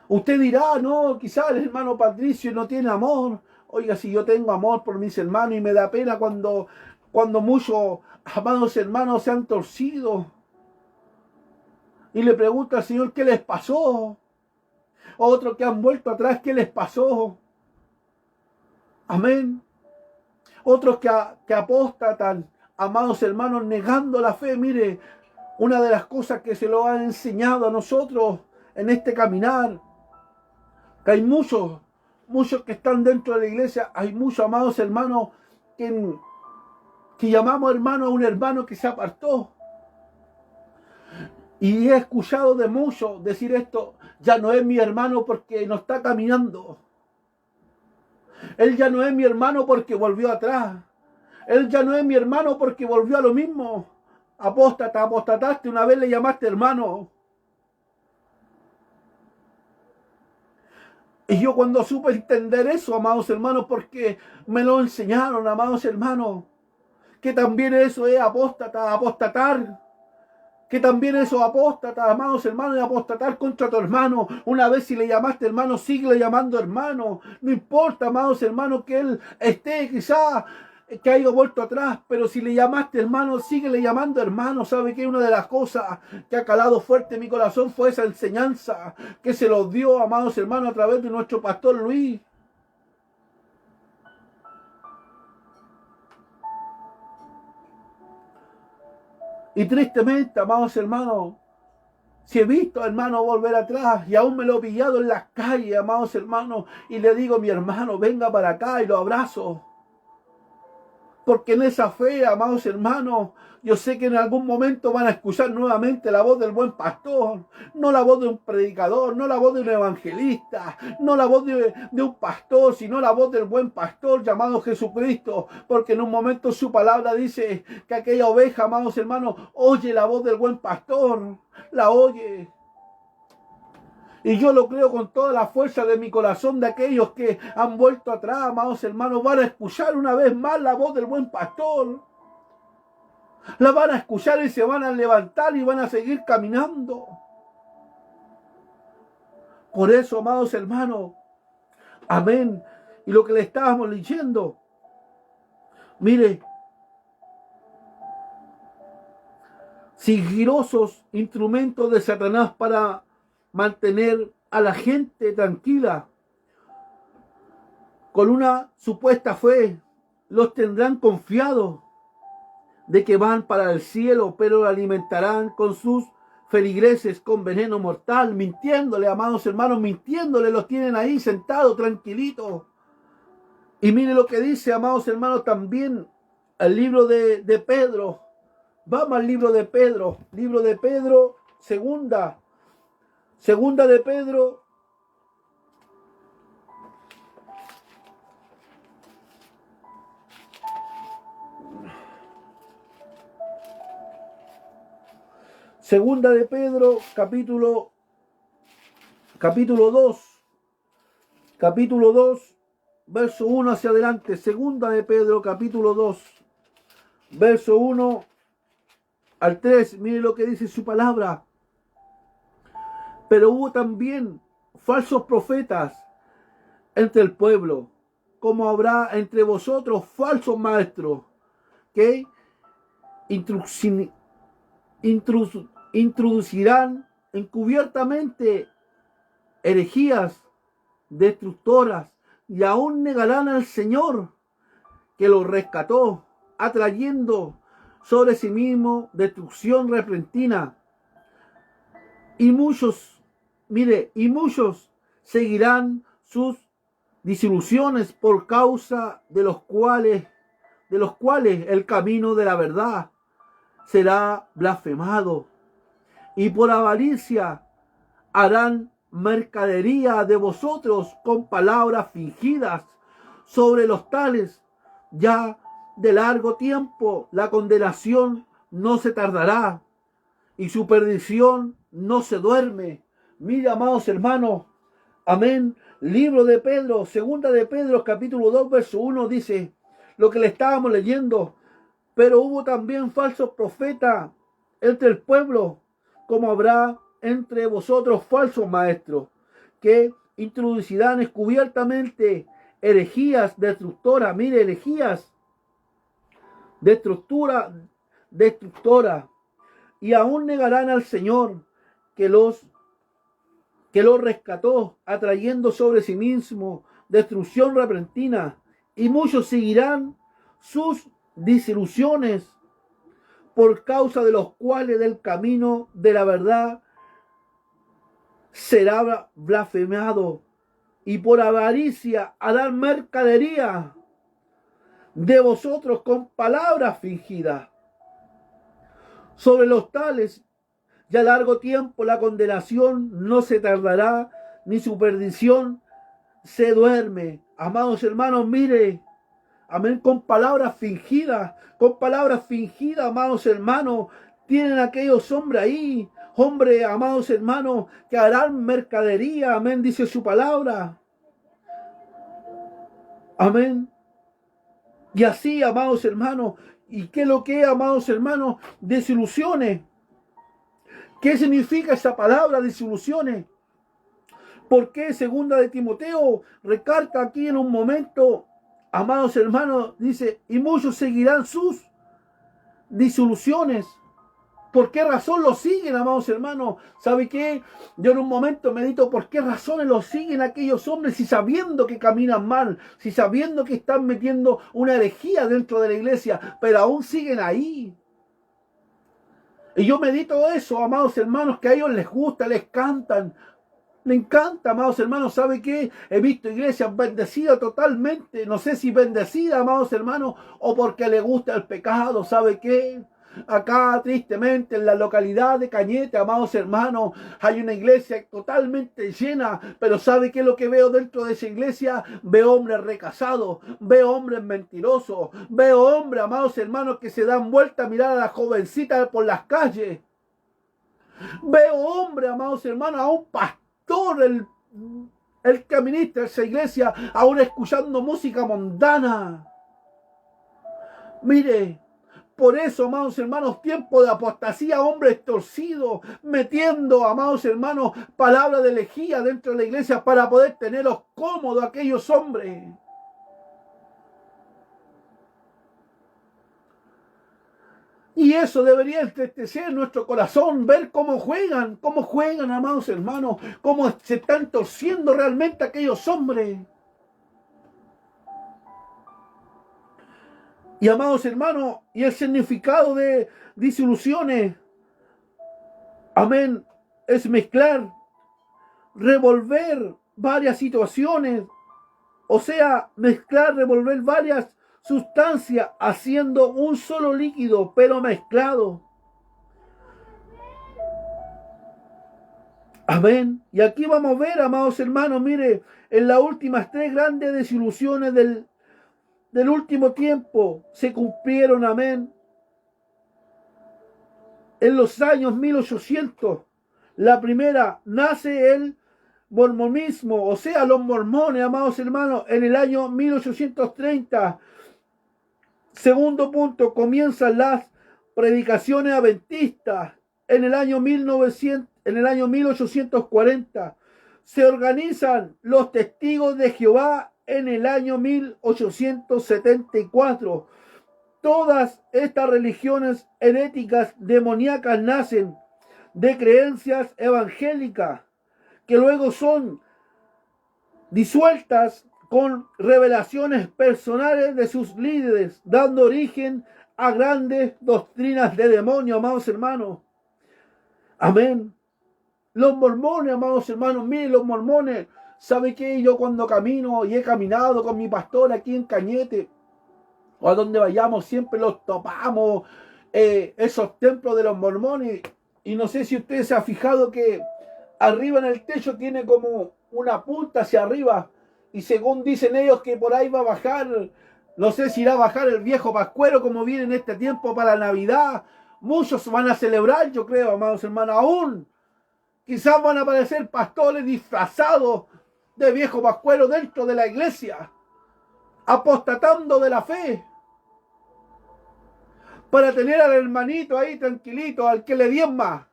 Usted dirá, no, quizás el hermano Patricio no tiene amor. Oiga, si yo tengo amor por mis hermanos, y me da pena cuando muchos amados hermanos se han torcido. Y le pregunta al Señor, ¿qué les pasó? Otros que han vuelto atrás, ¿qué les pasó? Amén. Otros que apóstatan, amados hermanos, negando la fe. Mire, una de las cosas que se lo han enseñado a nosotros en este caminar, que hay muchos que están dentro de la iglesia, hay muchos, amados hermanos, que llamamos hermano a un hermano que se apartó. Y he escuchado de muchos decir esto: ya no es mi hermano porque no está caminando. Él ya no es mi hermano porque volvió atrás. Él ya no es mi hermano porque volvió a lo mismo. Apostataste, una vez le llamaste hermano. Y yo cuando supe entender eso, amados hermanos, porque me lo enseñaron, amados hermanos, que también eso es apostatar. Que también eso apóstata, amados hermanos, y apostatar contra tu hermano. Una vez si le llamaste hermano, sigue llamando hermano. No importa, amados hermanos, que él esté quizá que haya vuelto atrás, pero si le llamaste hermano, síguele llamando hermano. ¿Sabe qué? Una de las cosas que ha calado fuerte en mi corazón fue esa enseñanza que se los dio, amados hermanos, a través de nuestro pastor Luis. Y tristemente, amados hermanos, si he visto, hermano, volver atrás y aún me lo he pillado en las calles, amados hermanos, y le digo, mi hermano, venga para acá y lo abrazo. Porque en esa fe, amados hermanos, yo sé que en algún momento van a escuchar nuevamente la voz del buen pastor, no la voz de un predicador, no la voz de un evangelista, no la voz de un pastor, sino la voz del buen pastor llamado Jesucristo, porque en un momento su palabra dice que aquella oveja, amados hermanos, oye la voz del buen pastor, la oye. Y yo lo creo con toda la fuerza de mi corazón, de aquellos que han vuelto atrás, amados hermanos, van a escuchar una vez más la voz del buen pastor. La van a escuchar y se van a levantar y van a seguir caminando. Por eso, amados hermanos, amén. Y lo que le estábamos leyendo, mire, sigilosos instrumentos de Satanás para mantener a la gente tranquila con una supuesta fe, los tendrán confiados de que van para el cielo, pero lo alimentarán con sus feligreses con veneno mortal, mintiéndole, amados hermanos, mintiéndole, los tienen ahí sentados tranquilitos. Y mire lo que dice, amados hermanos, también el libro de Pedro. Vamos al libro de Pedro, segunda de Pedro, capítulo 2, verso 1 hacia adelante. Segunda de Pedro, capítulo 2, verso 1 al 3. Mire lo que dice su palabra. Pero hubo también falsos profetas entre el pueblo, como habrá entre vosotros falsos maestros, que introducirán encubiertamente herejías destructoras y aún negarán al Señor que los rescató, atrayendo sobre sí mismo destrucción repentina. Y muchos seguirán sus disoluciones, por causa de los cuales el camino de la verdad será blasfemado, y por avaricia harán mercadería de vosotros con palabras fingidas. Sobre los tales ya de largo tiempo la condenación no se tardará, y su perdición no se duerme. Mira, amados hermanos, amén. Libro de Pedro, segunda de Pedro, capítulo 2, verso 1, dice lo que le estábamos leyendo. Pero hubo también falsos profetas entre el pueblo, como habrá entre vosotros falsos maestros, que introducirán encubiertamente herejías destructoras. Mire, herejías destructoras, y aún negarán al Señor que los rescató, atrayendo sobre sí mismo destrucción repentina. Y muchos seguirán sus disilusiones, por causa de los cuales del camino de la verdad será blasfemado, y por avaricia harán mercadería de vosotros con palabras fingidas. Sobre los tales ya largo tiempo la condenación no se tardará, ni su perdición se duerme. Amados hermanos, mire, amén, con palabras fingidas, amados hermanos, tienen aquellos hombres ahí, amados hermanos, que harán mercadería, amén, dice su palabra. Amén. Y así, amados hermanos, ¿y qué es lo que es, amados hermanos? Desilusiones. ¿Qué significa esa palabra, desilusiones? ¿Por qué segunda de Timoteo recarga aquí en un momento, amados hermanos, dice, y muchos seguirán sus disoluciones? ¿Por qué razón lo siguen, amados hermanos? ¿Sabe qué? Yo en un momento medito por qué razones lo siguen aquellos hombres, si sabiendo que caminan mal, si sabiendo que están metiendo una herejía dentro de la iglesia, pero aún siguen ahí. Y yo medito eso, amados hermanos, que a ellos les gusta, les cantan. Me encanta, amados hermanos. ¿Sabe qué? He visto iglesias bendecidas totalmente. No sé si bendecidas, amados hermanos, o porque les gusta el pecado. ¿Sabe qué? Acá, tristemente, en la localidad de Cañete, amados hermanos, hay una iglesia totalmente llena. Pero ¿sabe qué es lo que veo dentro de esa iglesia? Veo hombres recasados, veo hombres mentirosos, veo hombres, amados hermanos, que se dan vuelta a mirar a la jovencita por las calles. Veo hombres, amados hermanos, a un pastor, el que administra esa iglesia, ahora escuchando música mundana. Mire, por eso, amados hermanos, tiempo de apostasía, hombres torcidos, metiendo, amados hermanos, palabras de herejía dentro de la iglesia para poder tenerlos cómodos aquellos hombres. Y eso debería entristecer nuestro corazón, ver cómo juegan, amados hermanos, cómo se están torciendo realmente aquellos hombres. Y amados hermanos, y el significado de disoluciones, amén, es mezclar, revolver varias situaciones, o sea, mezclar, revolver varias sustancias haciendo un solo líquido, pero mezclado. Amén. Y aquí vamos a ver, amados hermanos, mire, en las últimas 3 grandes desilusiones del último tiempo se cumplieron, amén. En los años 1800, la primera, nace el mormonismo, o sea, los mormones, amados hermanos, en el año 1830. Segundo punto, comienzan las predicaciones adventistas en el año 1840. Se organizan los testigos de Jehová en el año 1874. Todas estas religiones heréticas demoníacas nacen de creencias evangélicas que luego son disueltas con revelaciones personales de sus líderes, dando origen a grandes doctrinas de demonio, amados hermanos. Amén. Los mormones, amados hermanos, miren los mormones. ¿Sabe qué? Yo cuando camino y he caminado con mi pastor aquí en Cañete, o a donde vayamos, siempre los topamos, esos templos de los mormones. Y no sé si usted se ha fijado que arriba en el techo tiene como una punta hacia arriba. Y según dicen ellos que por ahí va a bajar, no sé si irá a bajar el viejo pascuero como viene en este tiempo para Navidad. Muchos van a celebrar, yo creo, amados hermanos, aún. Quizás van a aparecer pastores disfrazados de viejo pascuero dentro de la iglesia, apostatando de la fe, para tener al hermanito ahí tranquilito, al que le diezma.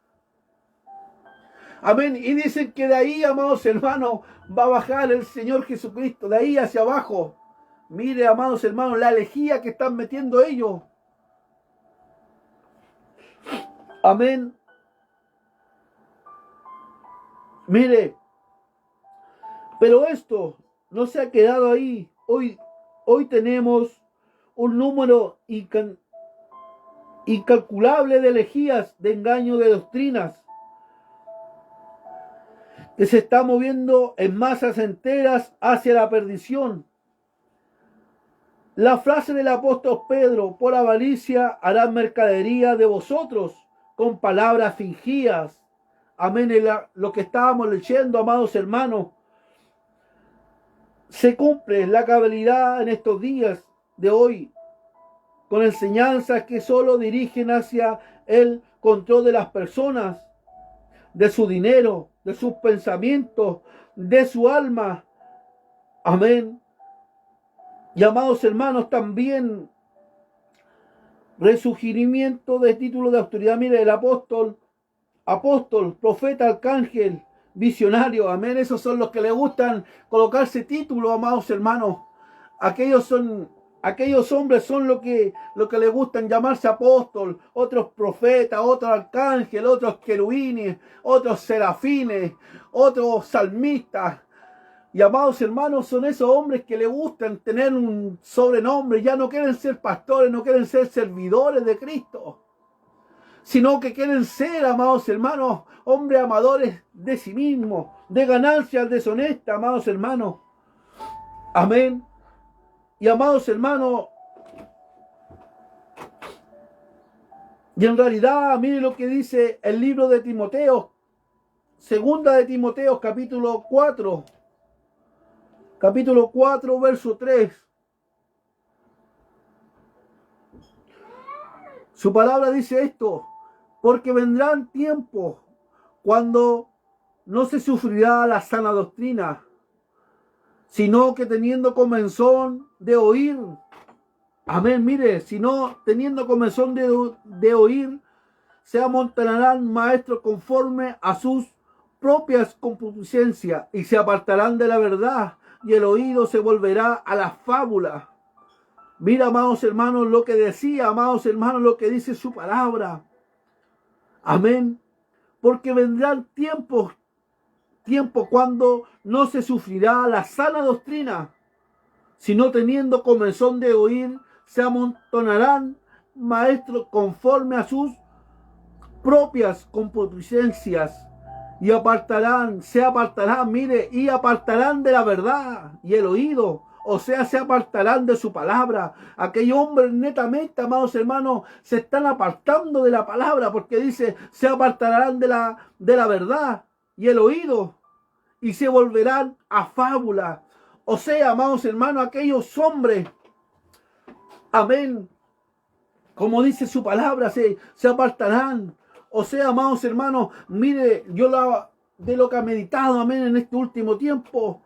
Amén. Y dicen que de ahí, amados hermanos, va a bajar el Señor Jesucristo, de ahí hacia abajo. Mire, amados hermanos, la herejía que están metiendo ellos. Amén. Mire, pero esto no se ha quedado ahí. Hoy tenemos un número incalculable de herejías, de engaño, de doctrinas, que se está moviendo en masas enteras hacia la perdición. La frase del apóstol Pedro: por avaricia harán mercadería de vosotros con palabras fingidas. Amén. Lo que estábamos leyendo, amados hermanos, se cumple la cabalidad en estos días de hoy, con enseñanzas que solo dirigen hacia el control de las personas, de su dinero, de sus pensamientos, de su alma. Amén. Y amados hermanos, también resurgimiento de títulos de autoridad. Mire, el apóstol, profeta, arcángel, visionario. Amén. Esos son los que le gustan colocarse títulos, amados hermanos. Aquellos hombres son lo que les gustan llamarse apóstol, otros profetas, otros arcángeles, otros querubines, otros serafines, otros salmistas. Y amados hermanos, son esos hombres que les gustan tener un sobrenombre. Ya no quieren ser pastores, no quieren ser servidores de Cristo. sino que quieren ser, amados hermanos, hombres amadores de sí mismos, de ganancias deshonestas, amados hermanos. Amén. Y amados hermanos, y en realidad, mire lo que dice el libro de Timoteo, segunda de Timoteo, capítulo 4, verso 3. Su palabra dice esto: porque vendrán tiempos cuando no se sufrirá la sana doctrina, sino que teniendo comezón de oír, amén, mire, sino teniendo comezón de oír, se amontonarán maestros conforme a sus propias concupiscencias y se apartarán de la verdad, y el oído se volverá a la fábula. Mira, amados hermanos, lo que decía, amados hermanos, lo que dice su palabra. Amén. Porque vendrán tiempos cuando no se sufrirá la sana doctrina, sino teniendo comezón de oír, se amontonarán maestros conforme a sus propias concupiscencias y se apartarán, mire, y apartarán de la verdad y el oído, o sea, se apartarán de su palabra. Aquellos hombres netamente, amados hermanos, se están apartando de la palabra, porque dice, se apartarán de la verdad y el oído, y se volverán a fábula. O sea, amados hermanos, aquellos hombres, amén, como dice su palabra, se apartarán. O sea, amados hermanos, mire, de lo que ha meditado, amén, en este último tiempo,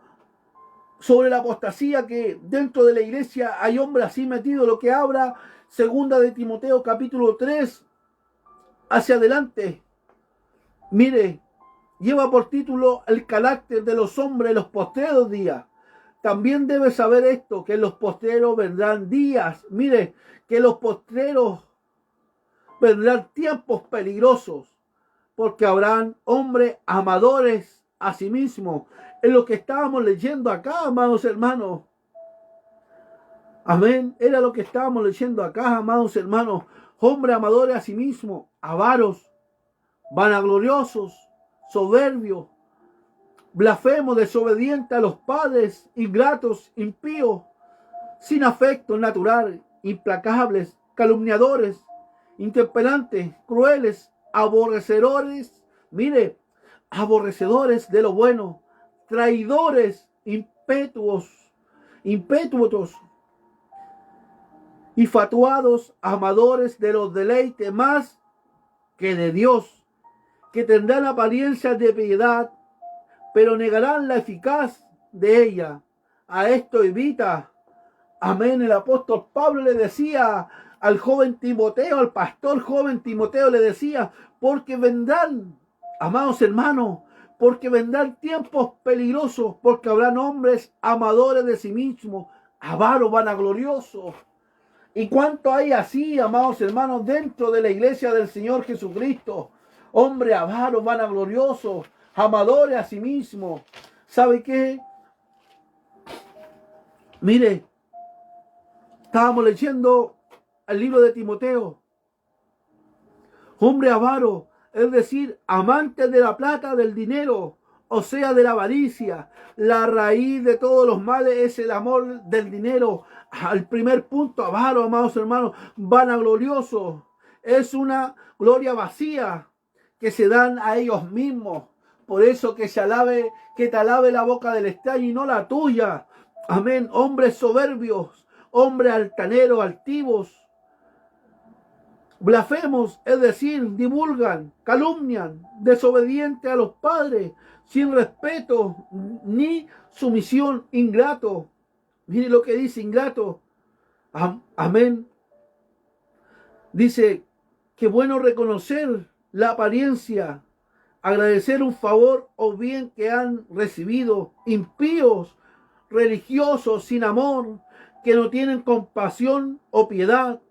sobre la apostasía, que dentro de la iglesia hay hombres así metidos, lo que habla segunda de Timoteo capítulo 3 hacia adelante. Mire, lleva por título el carácter de los hombres en los postreros días. También debes saber esto, que en los postreros vendrán días. Mire, que en los postreros vendrán tiempos peligrosos, porque habrán hombres amadores a sí mismos. Es lo que estábamos leyendo acá, amados hermanos. Amén. Era lo que estábamos leyendo acá, amados hermanos. Hombres amadores a sí mismos, avaros, vanagloriosos, soberbios, blasfemos, desobedientes a los padres, ingratos, impíos, sin afecto natural, implacables, calumniadores, intemperantes, crueles, aborrecedores, mire, aborrecedores de lo bueno, traidores, impetuosos, infatuados, amadores de los deleites más que de Dios, que tendrán apariencia de piedad, pero negarán la eficaz de ella. A esto evita. Amén. El apóstol Pablo le decía al joven Timoteo, al pastor joven Timoteo, le decía, porque vendrán, amados hermanos, porque vendrán tiempos peligrosos, porque habrán hombres amadores de sí mismos, avaros, vanagloriosos. ¿Y cuánto hay así, amados hermanos, dentro de la iglesia del Señor Jesucristo? Hombres avaros, vanagloriosos, amadores a sí mismos. ¿Sabe qué? Mire, estábamos leyendo el libro de Timoteo. Hombre avaro, es decir, amante de la plata, del dinero, o sea, de la avaricia. La raíz de todos los males es el amor del dinero. Al primer punto, avaro, amados hermanos, vanaglorioso. Es una gloria vacía que se dan a ellos mismos. Por eso que te alabe la boca del extraño y no la tuya. Amén. Hombres soberbios, hombres altaneros, altivos, blasfemos, es decir, divulgan, calumnian, desobedientes a los padres, sin respeto ni sumisión, ingrato. Mire lo que dice ingrato. Amén. Dice que bueno reconocer la apariencia, agradecer un favor o bien que han recibido. Impíos, religiosos, sin amor, que no tienen compasión o piedad,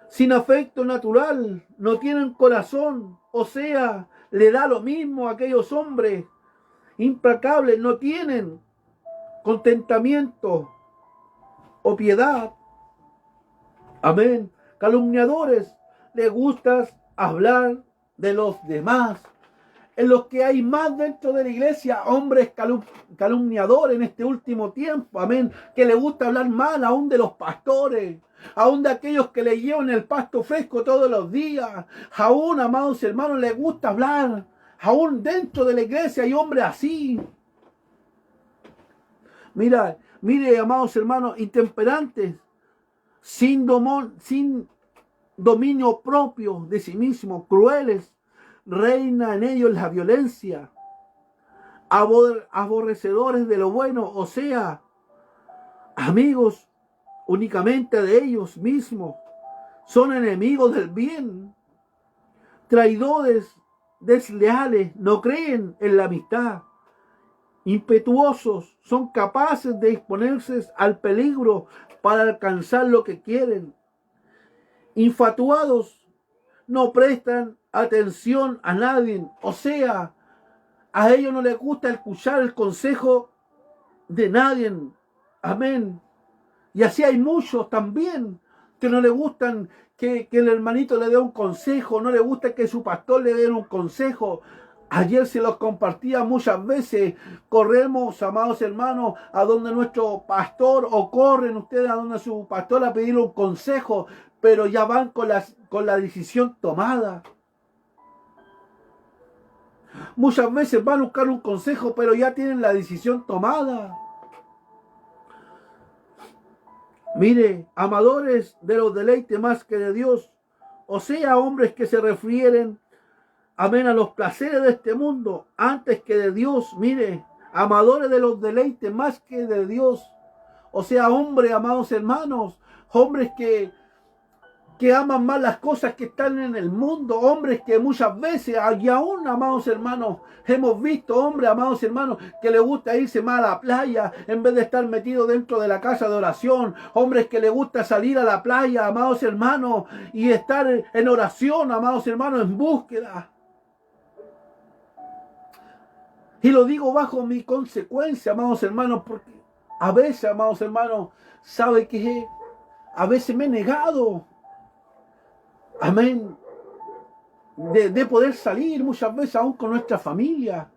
sin afecto natural, no tienen corazón, o sea, le da lo mismo a aquellos hombres implacables, no tienen contentamiento o piedad. Amén. Calumniadores, les gusta hablar de los demás. En los que hay más dentro de la iglesia, hombres calumniadores en este último tiempo, amén, que le gusta hablar mal aún de los pastores, aún de aquellos que le llevan el pasto fresco todos los días, aún, amados hermanos, les gusta hablar, aún dentro de la iglesia hay hombres así. Mire, amados hermanos, intemperantes, sin dominio propio de sí mismos, crueles, reina en ellos la violencia, aborrecedores de lo bueno, o sea, amigos únicamente de ellos mismos, son enemigos del bien, traidores, desleales, no creen en la amistad, impetuosos, son capaces de exponerse al peligro para alcanzar lo que quieren, infatuados, no prestan atención a nadie, o sea, a ellos no les gusta escuchar el consejo de nadie, amén. Y así hay muchos también que no les gustan que el hermanito le dé un consejo, no le gusta que su pastor le dé un consejo. Ayer se los compartía muchas veces. Corremos, amados hermanos, a donde nuestro pastor, o corren ustedes a donde su pastor a pedirle un consejo, pero ya van con la decisión tomada. Muchas veces van a buscar un consejo, pero ya tienen la decisión tomada. Mire, amadores de los deleites más que de Dios, o sea, hombres que se refieren, amén, a los placeres de este mundo antes que de Dios. Mire, amadores de los deleites más que de Dios, o sea, hombres, amados hermanos, hombres que aman más las cosas que están en el mundo, hombres que muchas veces, y aún, amados hermanos, hemos visto hombres, amados hermanos, que les gusta irse más a la playa en vez de estar metidos dentro de la casa de oración, hombres que les gusta salir a la playa, amados hermanos, y estar en oración, amados hermanos, en búsqueda. Y lo digo bajo mi consecuencia, amados hermanos, porque a veces, amados hermanos, ¿sabe qué? A veces me he negado, amén, de poder salir muchas veces aún con nuestra familia.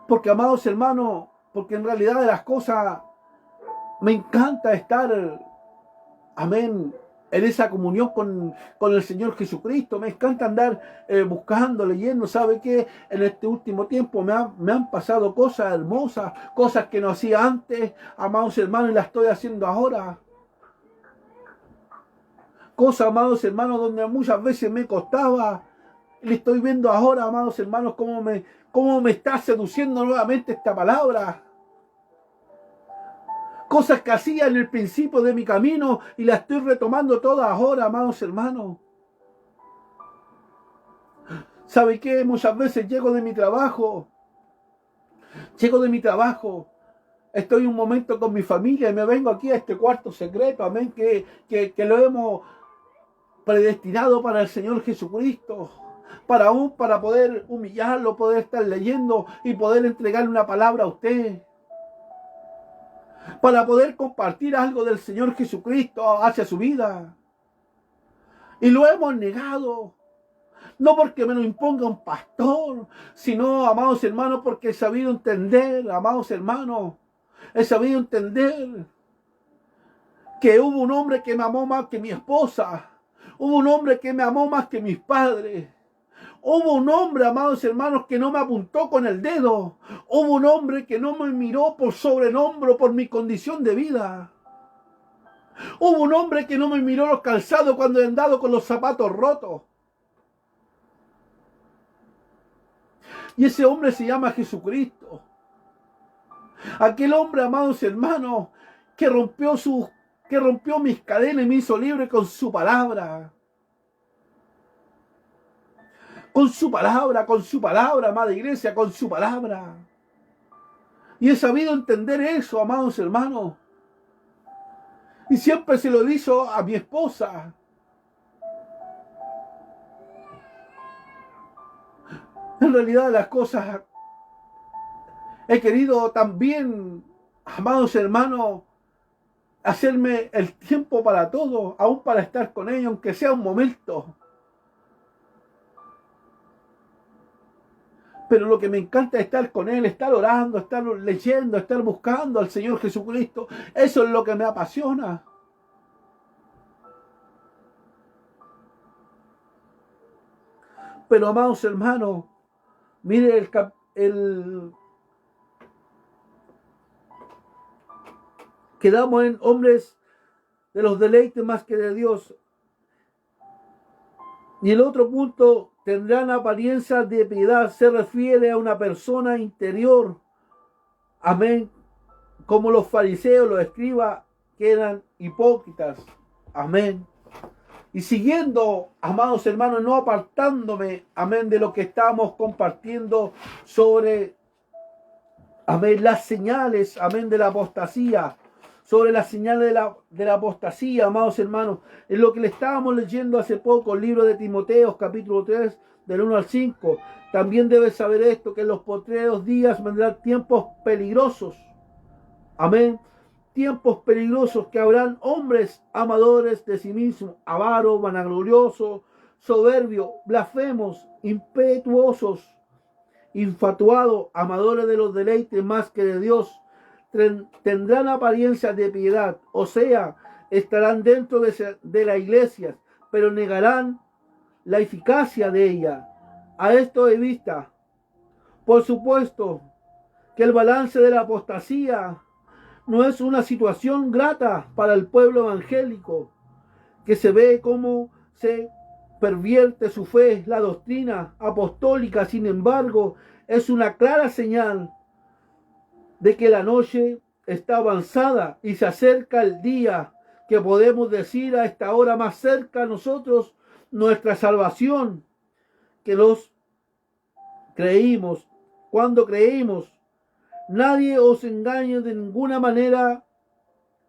Porque, amados hermanos, porque en realidad de las cosas me encanta estar, amén, en esa comunión con el Señor Jesucristo. Me encanta andar buscando, leyendo. ¿Sabe qué? En este último tiempo me han pasado cosas hermosas, cosas que no hacía antes, amados hermanos, y las estoy haciendo ahora. Cosas, amados hermanos, donde muchas veces me costaba. Le estoy viendo ahora, amados hermanos, cómo me está seduciendo nuevamente esta palabra. Cosas que hacía en el principio de mi camino y las estoy retomando todas ahora, amados hermanos. ¿Sabe qué? Muchas veces llego de mi trabajo, estoy un momento con mi familia y me vengo aquí a este cuarto secreto, amén, que lo hemos predestinado para el Señor Jesucristo, para poder humillarlo, poder estar leyendo y poder entregarle una palabra a usted, para poder compartir algo del Señor Jesucristo hacia su vida. Y lo hemos negado, no porque me lo imponga un pastor, sino, amados hermanos, porque he sabido entender, amados hermanos, he sabido entender que hubo un hombre que me amó más que mi esposa. Hubo un hombre que me amó más que mis padres. Hubo un hombre, amados hermanos, que no me apuntó con el dedo. Hubo un hombre que no me miró por sobre el hombro por mi condición de vida. Hubo un hombre que no me miró los calzados cuando he andado con los zapatos rotos. Y ese hombre se llama Jesucristo. Aquel hombre, amados hermanos, que rompió mis cadenas y me hizo libre con su palabra. Con su palabra, amada iglesia, con su palabra. Y he sabido entender eso, amados hermanos. Y siempre se lo he dicho a mi esposa. En realidad las cosas he querido también, amados hermanos, hacerme el tiempo para todo, aún para estar con ellos, aunque sea un momento. Pero lo que me encanta es estar con Él, estar orando, estar leyendo, estar buscando al Señor Jesucristo. Eso es lo que me apasiona. Pero amados hermanos, mire quedamos en hombres de los deleites más que de Dios. Y el otro punto, tendrán apariencia de piedad, se refiere a una persona interior. Amén. Como los fariseos, los escribas, que eran hipócritas. Amén. Y siguiendo, amados hermanos, no apartándome, amén, de lo que estamos compartiendo sobre, amén, las señales, amén, de la apostasía, sobre las señales de la apostasía, amados hermanos, en lo que le estábamos leyendo hace poco, el libro de Timoteo, capítulo 3, del 1 al 5. También debes saber esto, que en los postreros días vendrán tiempos peligrosos. Amén. Tiempos peligrosos, que habrán hombres amadores de sí mismos, avaros, vanagloriosos, soberbios, blasfemos, impetuosos, infatuados, amadores de los deleites más que de Dios. Tendrán apariencia de piedad, o sea, estarán dentro de la iglesia, pero negarán la eficacia de ella. A esto de vista, por supuesto, que el balance de la apostasía no es una situación grata para el pueblo evangélico, que se ve cómo se pervierte su fe, la doctrina apostólica. Sin embargo, es una clara señal de que la noche está avanzada y se acerca el día que podemos decir a esta hora más cerca a nosotros nuestra salvación, que los creímos. Cuando creímos, nadie os engañe de ninguna manera,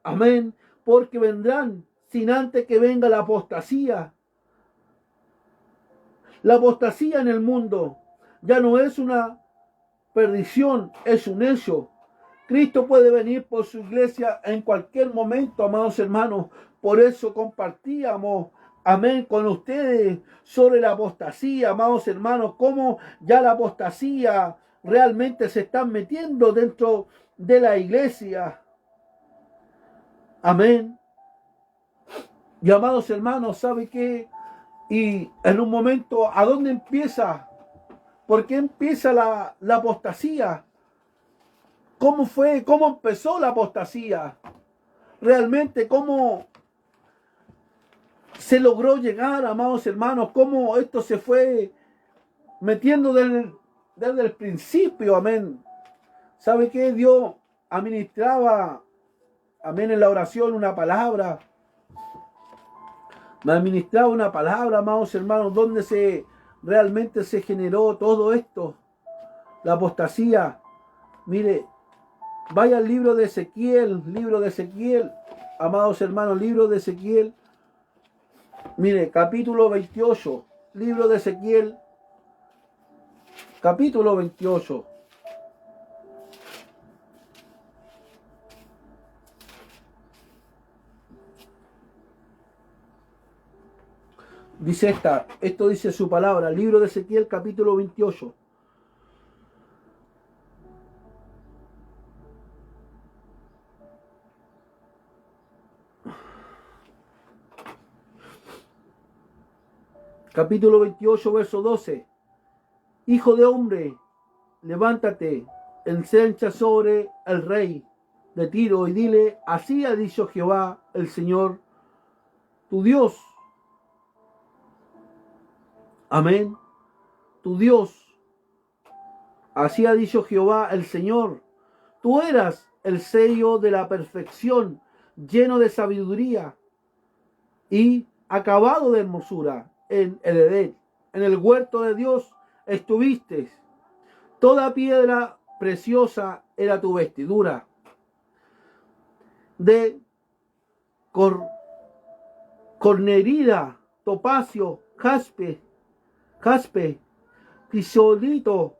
amén, porque vendrán sin antes que venga la apostasía. La apostasía en el mundo ya no es una perdición, es un hecho. Cristo puede venir por su iglesia en cualquier momento, amados hermanos. Por eso compartíamos, amén, con ustedes sobre la apostasía, amados hermanos, cómo ya la apostasía realmente se está metiendo dentro de la iglesia. Amén. Y amados hermanos, ¿sabe qué? Y en un momento, ¿a dónde empieza? ¿Por qué empieza la apostasía? ¿Cómo fue? ¿Cómo empezó la apostasía? Realmente, ¿cómo se logró llegar, amados hermanos? ¿Cómo esto se fue metiendo desde el principio? Amén. ¿Sabe qué? Dios administraba, amén, en la oración una palabra. Me administraba una palabra, amados hermanos, donde realmente se generó todo esto. La apostasía. Mire, vaya al libro de Ezequiel, amados hermanos, libro de Ezequiel. Mire, capítulo 28, libro de Ezequiel, capítulo 28. Dice esto dice su palabra, libro de Ezequiel, capítulo 28. Capítulo 28, verso 12. Hijo de hombre, levántate, ensancha sobre el rey de Tiro y dile, así ha dicho Jehová, el Señor, tu Dios. Amén. Tu Dios. Así ha dicho Jehová, el Señor. Tú eras el sello de la perfección, lleno de sabiduría y acabado de hermosura en el Edén. En el huerto de Dios estuviste. Toda piedra preciosa era tu vestidura. De cornerida, topacio, jaspe, crisolito,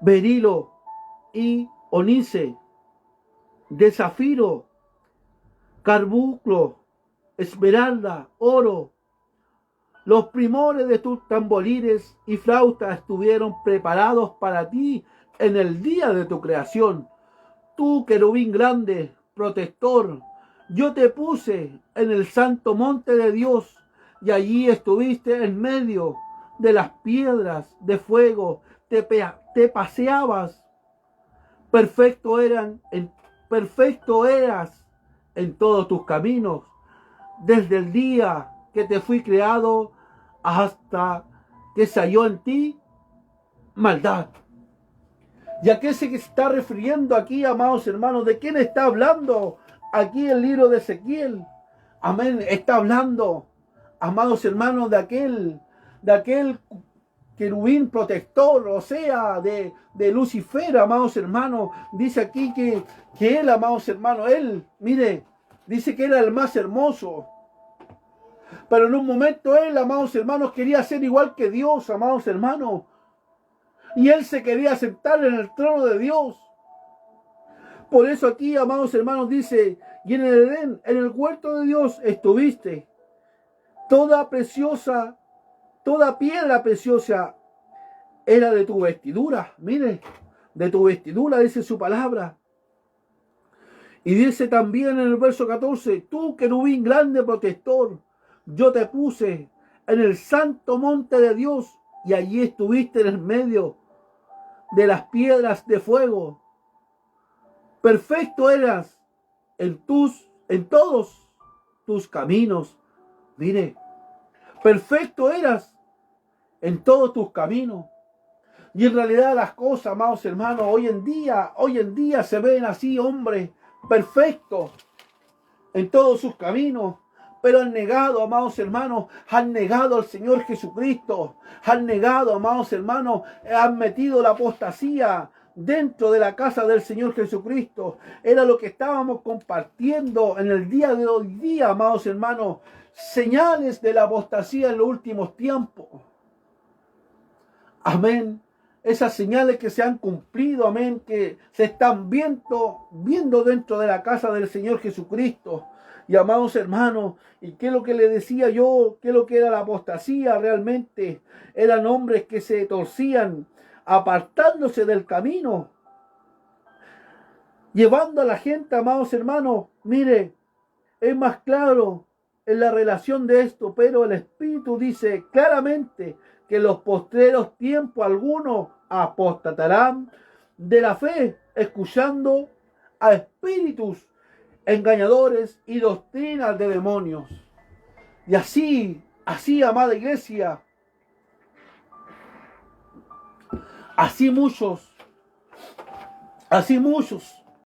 berilo y onice, de zafiro, carbunclo, esmeralda, oro, Los primores de tus tamborines y flautas estuvieron preparados para ti en el día de tu creación. Tú, querubín grande, protector, yo te puse en el santo monte de Dios y allí estuviste en medio de las piedras de fuego, te paseabas. Perfecto eras en todos tus caminos, desde el día que te fui creado hasta que se halló en ti maldad. ¿Y a qué se está refiriendo aquí, amados hermanos? ¿De quién está hablando aquí el libro de Ezequiel? Amén. Está hablando, amados hermanos, de aquel querubín protector, o sea, de Lucifer, amados hermanos. Dice aquí que él, amados hermanos, él, mire, dice que era el más hermoso. Pero en un momento él, amados hermanos, quería ser igual que Dios, amados hermanos. Y él se quería sentar en el trono de Dios. Por eso aquí, amados hermanos, dice, y en el Edén, en el huerto de Dios estuviste. Toda piedra preciosa era de tu vestidura. Mire, de tu vestidura, dice su palabra. Y dice también en el verso 14, tú, querubín grande protector, yo te puse en el santo monte de Dios y allí estuviste en el medio de las piedras de fuego. Perfecto eras en todos tus caminos. Mire, perfecto eras en todos tus caminos. Y en realidad las cosas, amados hermanos, hoy en día se ven así, hombres perfectos en todos sus caminos. Pero han negado, amados hermanos, han negado al Señor Jesucristo. Han negado, amados hermanos, han metido la apostasía dentro de la casa del Señor Jesucristo. Era lo que estábamos compartiendo en el día de hoy día, amados hermanos. Señales de la apostasía en los últimos tiempos. Amén. Esas señales que se han cumplido, amén, que se están viendo dentro de la casa del Señor Jesucristo. Y amados hermanos, ¿y qué es lo que le decía yo? ¿Qué es lo que era la apostasía realmente? Eran hombres que se torcían, apartándose del camino, llevando a la gente, amados hermanos. Mire, es más claro en la relación de esto, pero el Espíritu dice claramente que en los postreros tiempos algunos apostatarán de la fe, escuchando a espíritus engañadores y doctrinas de demonios. Y así, amada iglesia, así muchos